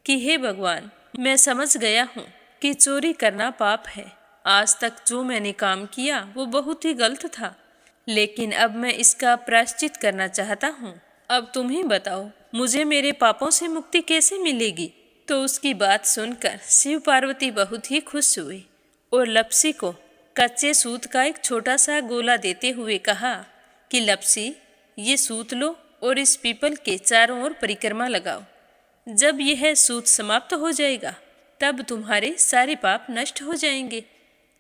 कि हे भगवान, मैं समझ गया हूँ कि चोरी करना पाप है। आज तक जो मैंने काम किया वो बहुत ही गलत था, लेकिन अब मैं इसका प्रायश्चित करना चाहता हूँ। अब तुम ही बताओ, मुझे मेरे पापों से मुक्ति कैसे मिलेगी? तो उसकी बात सुनकर शिव पार्वती बहुत ही खुश हुए और लप्सी को कच्चे सूत का एक छोटा सा गोला देते हुए कहा कि लप्सी, ये सूत लो और इस पीपल के चारों ओर परिक्रमा लगाओ। जब यह सूत समाप्त हो जाएगा तब तुम्हारे सारे पाप नष्ट हो जाएंगे।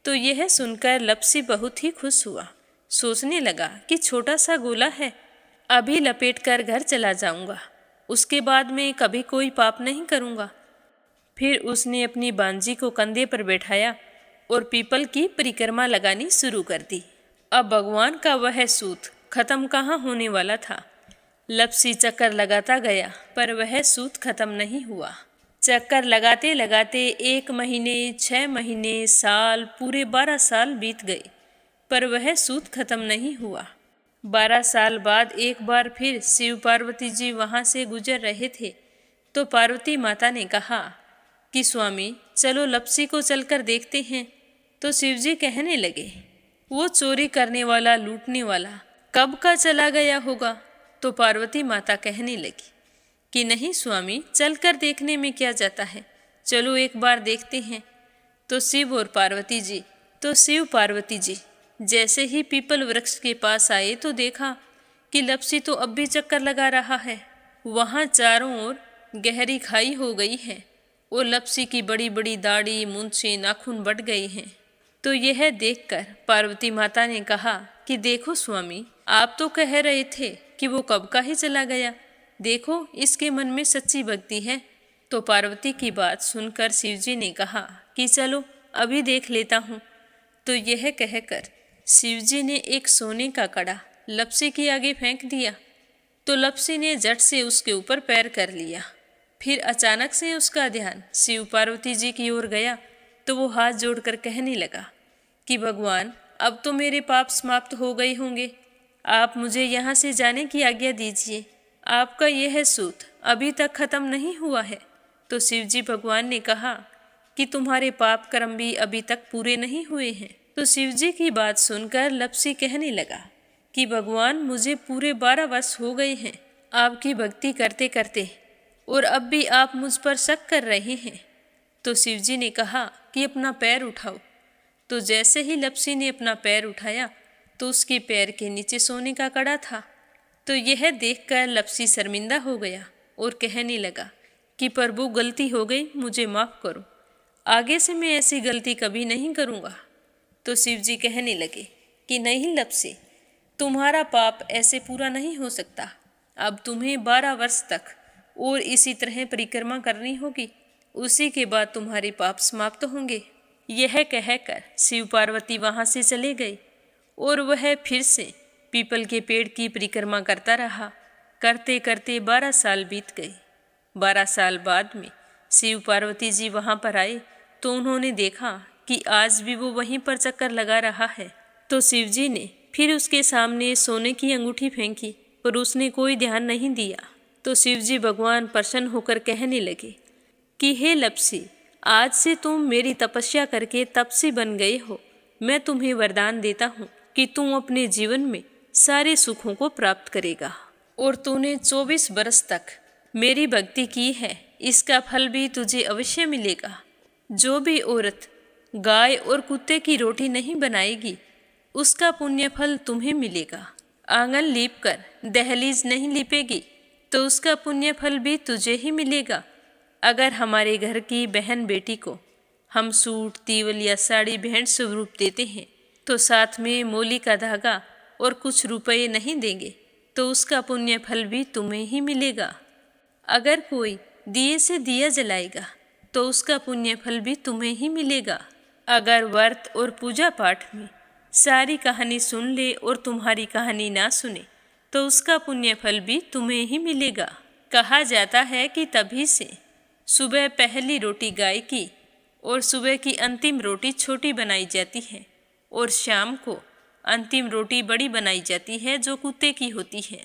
तो यह सुनकर लप्सी बहुत ही खुश हुआ। सोचने लगा कि छोटा सा गोला है, अभी लपेट कर घर चला जाऊंगा, उसके बाद में कभी कोई पाप नहीं करूंगा। फिर उसने अपनी बांजी को कंधे पर बैठाया और पीपल की परिक्रमा लगानी शुरू कर दी। अब भगवान का वह सूत खत्म कहाँ होने वाला था। लपसी चक्कर लगाता गया पर वह सूत खत्म नहीं हुआ। चक्कर लगाते लगाते 1 महीने, 6 महीने, साल, पूरे 12 साल बीत गए पर वह सूत खत्म नहीं हुआ। 12 साल बाद एक बार फिर शिव पार्वती जी वहाँ से गुजर रहे थे तो पार्वती माता ने कहा कि स्वामी चलो लपसी को चलकर देखते हैं। तो शिवजी कहने लगे, वो चोरी करने वाला, लूटने वाला कब का चला गया होगा। तो पार्वती माता कहने लगी कि नहीं स्वामी, चलकर देखने में क्या जाता है, चलो एक बार देखते हैं। तो शिव पार्वती जी जैसे ही पीपल वृक्ष के पास आए तो देखा कि लपसी तो अब भी चक्कर लगा रहा है। वहाँ चारों ओर गहरी खाई हो गई है और लपसी की बड़ी बड़ी दाढ़ी, मूंछें, नाखून बढ़ गए हैं। तो यह देखकर पार्वती माता ने कहा कि देखो स्वामी, आप तो कह रहे थे कि वो कब का ही चला गया, देखो इसके मन में सच्ची भक्ति है। तो पार्वती की बात सुनकर शिवजी ने कहा कि चलो अभी देख लेता हूँ। तो यह कहकर शिवजी ने एक सोने का कड़ा लपसी के आगे फेंक दिया। तो लपसी ने झट से उसके ऊपर पैर कर लिया। फिर अचानक से उसका ध्यान शिव पार्वती जी की ओर गया तो वो हाथ जोड़कर कहने लगा कि भगवान, अब तो मेरे पाप समाप्त हो गए होंगे, आप मुझे यहाँ से जाने की आज्ञा दीजिए। आपका यह सूत अभी तक खत्म नहीं हुआ है। तो शिवजी भगवान ने कहा कि तुम्हारे पाप कर्म भी अभी तक पूरे नहीं हुए हैं। तो शिवजी की बात सुनकर लपसी कहने लगा कि भगवान, मुझे पूरे 12 वर्ष हो गए हैं आपकी भक्ति करते करते और अब भी आप मुझ पर शक कर रहे हैं। तो शिवजी ने कहा कि अपना पैर उठाओ। तो जैसे ही लपसी ने अपना पैर उठाया तो उसके पैर के नीचे सोने का कड़ा था। तो यह देखकर लपसी शर्मिंदा हो गया और कहने लगा कि प्रभु, गलती हो गई, मुझे माफ़ करो, आगे से मैं ऐसी गलती कभी नहीं करूँगा। तो शिवजी कहने लगे कि नहीं लपसी, तुम्हारा पाप ऐसे पूरा नहीं हो सकता। अब तुम्हें 12 वर्ष तक और इसी तरह परिक्रमा करनी होगी, उसी के बाद तुम्हारे पाप समाप्त होंगे। यह कहकर शिव पार्वती वहाँ से चले गए और वह फिर से पीपल के पेड़ की परिक्रमा करता रहा। करते करते 12 साल बीत गए। 12 साल बाद में शिव पार्वती जी वहाँ पर आए तो उन्होंने देखा कि आज भी वो वहीं पर चक्कर लगा रहा है। तो शिवजी ने फिर उसके सामने सोने की अंगूठी फेंकी पर उसने कोई ध्यान नहीं दिया। तो शिवजी भगवान प्रसन्न होकर कहने लगे कि हे लपसी, आज से तुम मेरी तपस्या करके तपसी बन गए हो। मैं तुम्हें वरदान देता हूँ कि तुम अपने जीवन में सारे सुखों को प्राप्त करेगा। और तूने 24 बरस तक मेरी भक्ति की है, इसका फल भी तुझे अवश्य मिलेगा। जो भी औरत गाय और कुत्ते की रोटी नहीं बनाएगी, उसका पुण्य फल तुम्हें मिलेगा। आंगन लीप कर दहलीज नहीं लीपेगी तो उसका पुण्य फल भी तुझे ही मिलेगा। अगर हमारे घर की बहन बेटी को हम सूट, तीवल या साड़ी भेंट स्वरूप देते हैं तो साथ में मोली का धागा और कुछ रुपए नहीं देंगे तो उसका पुण्य फल भी तुम्हें ही मिलेगा। अगर कोई दिए से दिया जलाएगा तो उसका पुण्य फल भी तुम्हें ही मिलेगा। अगर व्रत और पूजा पाठ में सारी कहानी सुन ले और तुम्हारी कहानी ना सुने तो उसका पुण्य फल भी तुम्हें ही मिलेगा। कहा जाता है कि तभी से सुबह पहली रोटी गाय की और सुबह की अंतिम रोटी छोटी बनाई जाती है और शाम को अंतिम रोटी बड़ी बनाई जाती है जो कुत्ते की होती है।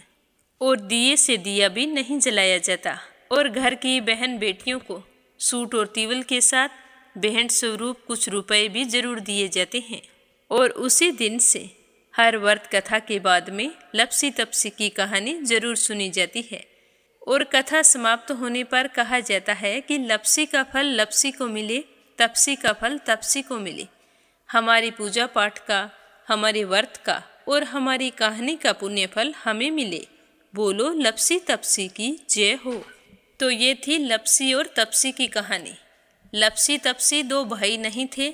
और दिए से दिया भी नहीं जलाया जाता। और घर की बहन बेटियों को सूट और तीवल के साथ भेंट स्वरूप कुछ रुपए भी जरूर दिए जाते हैं। और उसी दिन से हर व्रत कथा के बाद में लपसी तपसी की कहानी जरूर सुनी जाती है। और कथा समाप्त होने पर कहा जाता है कि लपसी का फल लपसी को मिले, तपसी का फल तपसी को मिले। हमारी पूजा पाठ का, हमारे व्रत का और हमारी कहानी का पुण्य फल हमें मिले। बोलो लपसी तपसी की जय हो। तो ये थी लपसी और तपसी की कहानी। लपसी तपसी 2 भाई नहीं थे।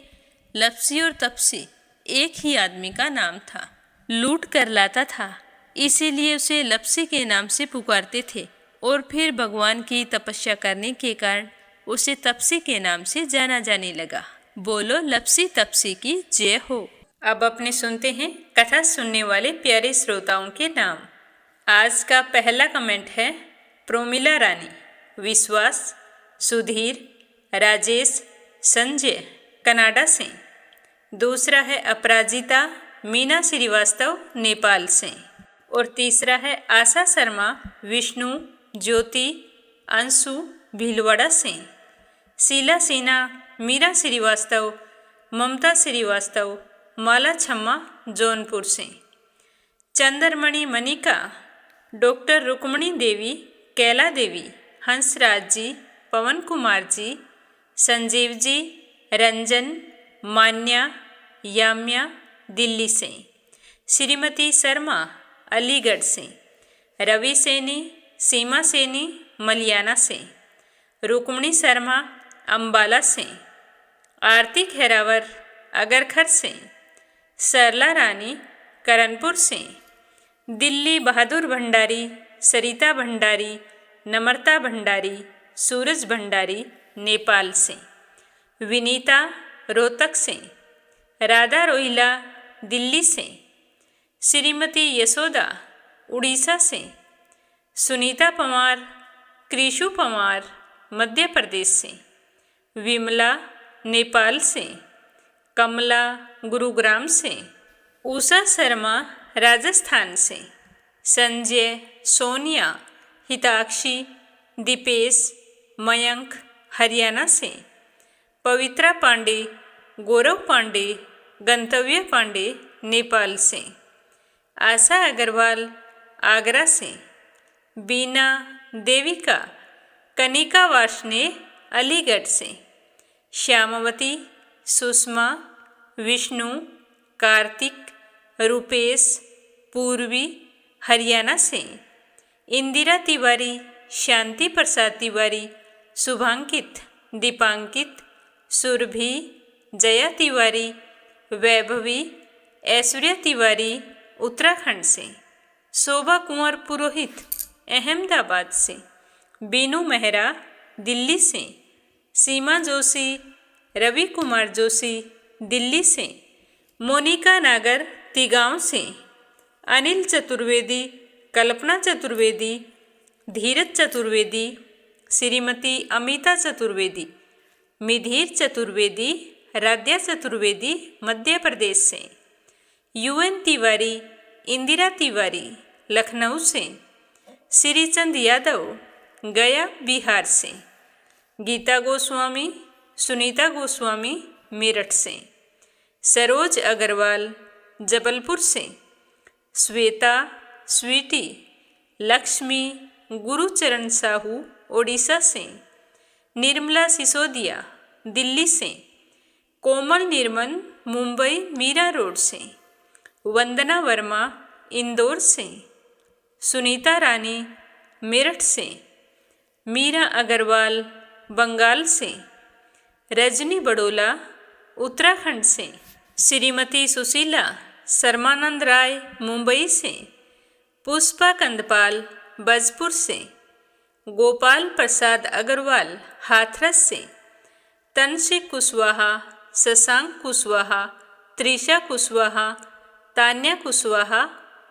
लपसी और तपसी एक ही आदमी का नाम था। लूट कर लाता था, इसीलिए उसे लपसी के नाम से पुकारते थे। और फिर भगवान की तपस्या करने के कारण उसे तपसी के नाम से जाना जाने लगा। बोलो लपसी तपसी की जय हो। अब अपने सुनते हैं कथा सुनने वाले प्यारे श्रोताओं के नाम। आज का पहला कमेंट है प्रोमिला रानी, विश्वास, सुधीर, राजेश, संजय कनाडा से। दूसरा है अपराजिता मीना श्रीवास्तव नेपाल से। और तीसरा है आशा शर्मा, विष्णु, ज्योति, अंशु भीलवाड़ा से। शीला सिन्हा, मीरा श्रीवास्तव, ममता श्रीवास्तव, माला छम्मा जौनपुर से। चंद्रमणि मनिका, डॉक्टर रुक्मणी देवी, कैला देवी, हंसराज जी, पवन कुमार जी, संजीव जी, रंजन, मान्या, याम्या दिल्ली से। श्रीमती शर्मा अलीगढ़ से। रवि सैनी, सीमा सैनी मलियाना से। रुक्मणी शर्मा अम्बाला से। आरती खैरावर अगरखर से। सरला रानी करनपुर से। दिल्ली बहादुर भंडारी, सरिता भंडारी, नम्रता भंडारी, सूरज भंडारी नेपाल से। विनीता रोहतक से। राधा रोहिला दिल्ली से। श्रीमती यशोदा उड़ीसा से। सुनीता पवार, कृषु पवार मध्य प्रदेश से। विमला नेपाल से। कमला गुरुग्राम से। उषा शर्मा राजस्थान से। संजय, सोनिया, हिताक्षी, दीपेश, मयंक हरियाणा से। पवित्रा पांडे, गौरव पांडे, गंतव्य पांडे नेपाल से। आशा अग्रवाल आगरा से। बीना देविका, कनिका वार्ष्णे अलीगढ़ से। श्यामवती, सुषमा, विष्णु, कार्तिक, रुपेश, पूर्वी हरियाणा से। इंदिरा तिवारी, शांति प्रसाद तिवारी, शुभांकित, दीपांकित, सुरभि, जया तिवारी, वैभवी, ऐश्वर्या तिवारी उत्तराखंड से। शोभा कुंवर पुरोहित अहमदाबाद से। बीनू मेहरा दिल्ली से। सीमा जोशी, रवि कुमार जोशी दिल्ली से। मोनिका नागर तिगांव से। अनिल चतुर्वेदी, कल्पना चतुर्वेदी, धीरज चतुर्वेदी, श्रीमती अमिता चतुर्वेदी, मिधिर चतुर्वेदी, राध्या चतुर्वेदी मध्य प्रदेश से। यूएन तिवारी, इंदिरा तिवारी लखनऊ से। श्रीचंद यादव गया बिहार से। गीता गोस्वामी, सुनीता गोस्वामी मेरठ से। सरोज अग्रवाल जबलपुर से। श्वेता, स्वीटी, लक्ष्मी, गुरुचरण साहू ओडिशा से। निर्मला सिसोदिया दिल्ली से। कोमल निर्मल मुंबई मीरा रोड से। वंदना वर्मा इंदौर से। सुनीता रानी मेरठ से। मीरा अग्रवाल बंगाल से। रजनी बड़ोला उत्तराखंड से। श्रीमती सुशीला शर्मानंद राय मुंबई से। पुष्पा कंदपाल बजपुर से। गोपाल प्रसाद अग्रवाल हाथरस से। तनसिक कुशवाहा, शशांक कुशवाहा, त्रिशा कुशवाहा, तान्या कुशवाहा,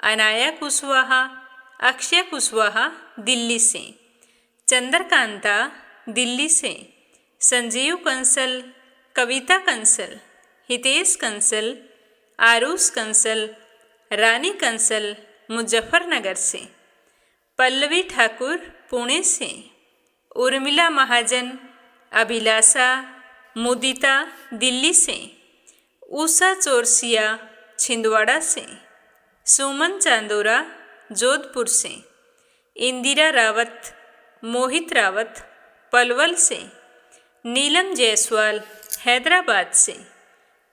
अनाया कुशवाहा, अक्षय कुशवाहा दिल्ली से। चंद्रकांता दिल्ली से। संजीव कंसल, कविता कंसल, हितेश कंसल, आरुष कंसल, रानी कंसल मुजफ्फरनगर से। पल्लवी ठाकुर पुणे से। उर्मिला महाजन, अभिलाषा, मुदिता दिल्ली से। उषा चौरसिया छिंदवाड़ा से। सुमन चांदोरा जोधपुर से। इंदिरा रावत, मोहित रावत पलवल से। नीलम जायसवाल हैदराबाद से।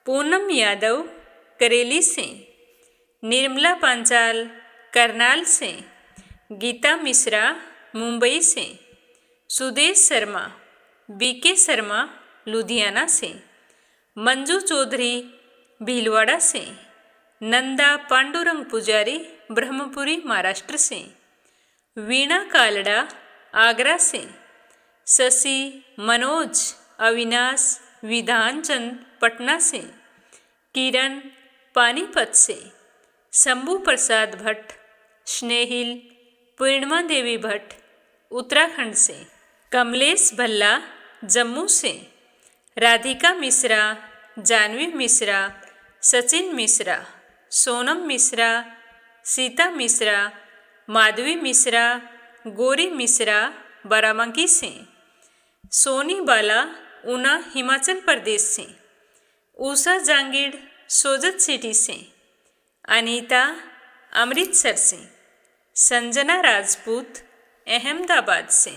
पूनम यादव करेली से। निर्मला पांचाल करनाल से। गीता मिश्रा मुंबई से। सुदेश शर्मा, बीके शर्मा लुधियाना से। मंजू चौधरी भीलवाड़ा से। नंदा पांडुरंग पुजारी ब्रह्मपुरी महाराष्ट्र से। वीणा कालड़ा आगरा से। शशि, मनोज, अविनाश विधानचंद पटना से। किरण, पानीपत से शंभू प्रसाद भट्ट, स्नेहिल पूर्णिमा देवी भट्ट उत्तराखंड से, कमलेश भल्ला जम्मू से, राधिका मिश्रा, जानवी मिश्रा, सचिन मिश्रा, सोनम मिश्रा, सीता मिश्रा, माधवी मिश्रा, गौरी मिश्रा बाराबंकी से, सोनी बाला ऊना हिमाचल प्रदेश से, उषा जांगीड़ सोजत सिटी से, अनीता अमृतसर से, संजना राजपूत अहमदाबाद से,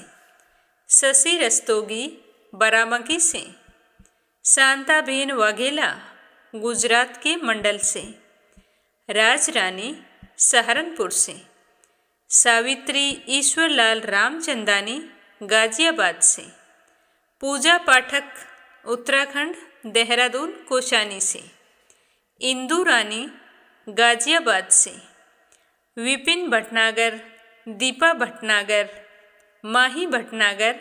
शशि रस्तोगी बाराबंकी से, शांताबेन वाघेला गुजरात के मंडल से, राज रानी सहारनपुर से, सावित्री ईश्वरलाल रामचंदानी गाजियाबाद से, पूजा पाठक उत्तराखंड देहरादून कोशानी से, इंदू रानी गाजियाबाद से, विपिन भटनागर, दीपा भटनागर, माही भटनागर,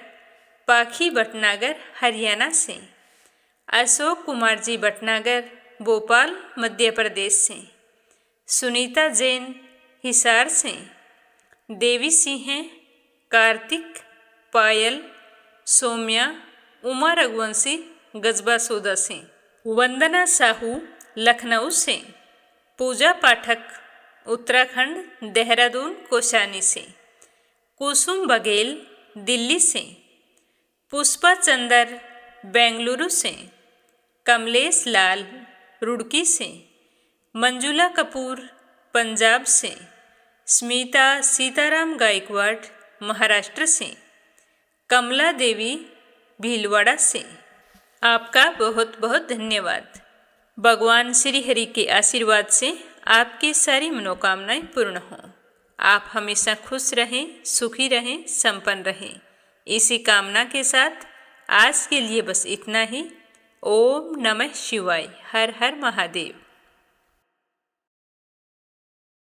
पाखी भटनागर हरियाणा से, अशोक कुमार जी भटनागर भोपाल मध्य प्रदेश से, सुनीता जैन हिसार से, देवी सिंह, कार्तिक, पायल, सौम्या, उमा रघुवंशी गजबा सोदा से, वंदना साहू लखनऊ से, पूजा पाठक उत्तराखंड देहरादून कोशानी से, कुसुम बघेल दिल्ली से, पुष्पा चंदर बेंगलुरु से, कमलेश लाल रुड़की से, मंजुला कपूर पंजाब से, स्मिता सीताराम गायकवाड़ महाराष्ट्र से, कमला देवी भीलवाड़ा से। आपका बहुत बहुत धन्यवाद। भगवान श्री हरि के आशीर्वाद से आपकी सारी मनोकामनाएं पूर्ण हों। आप हमेशा खुश रहें, सुखी रहें, संपन्न रहें। इसी कामना के साथ आज के लिए बस इतना ही। ओम नमः शिवाय। हर हर महादेव।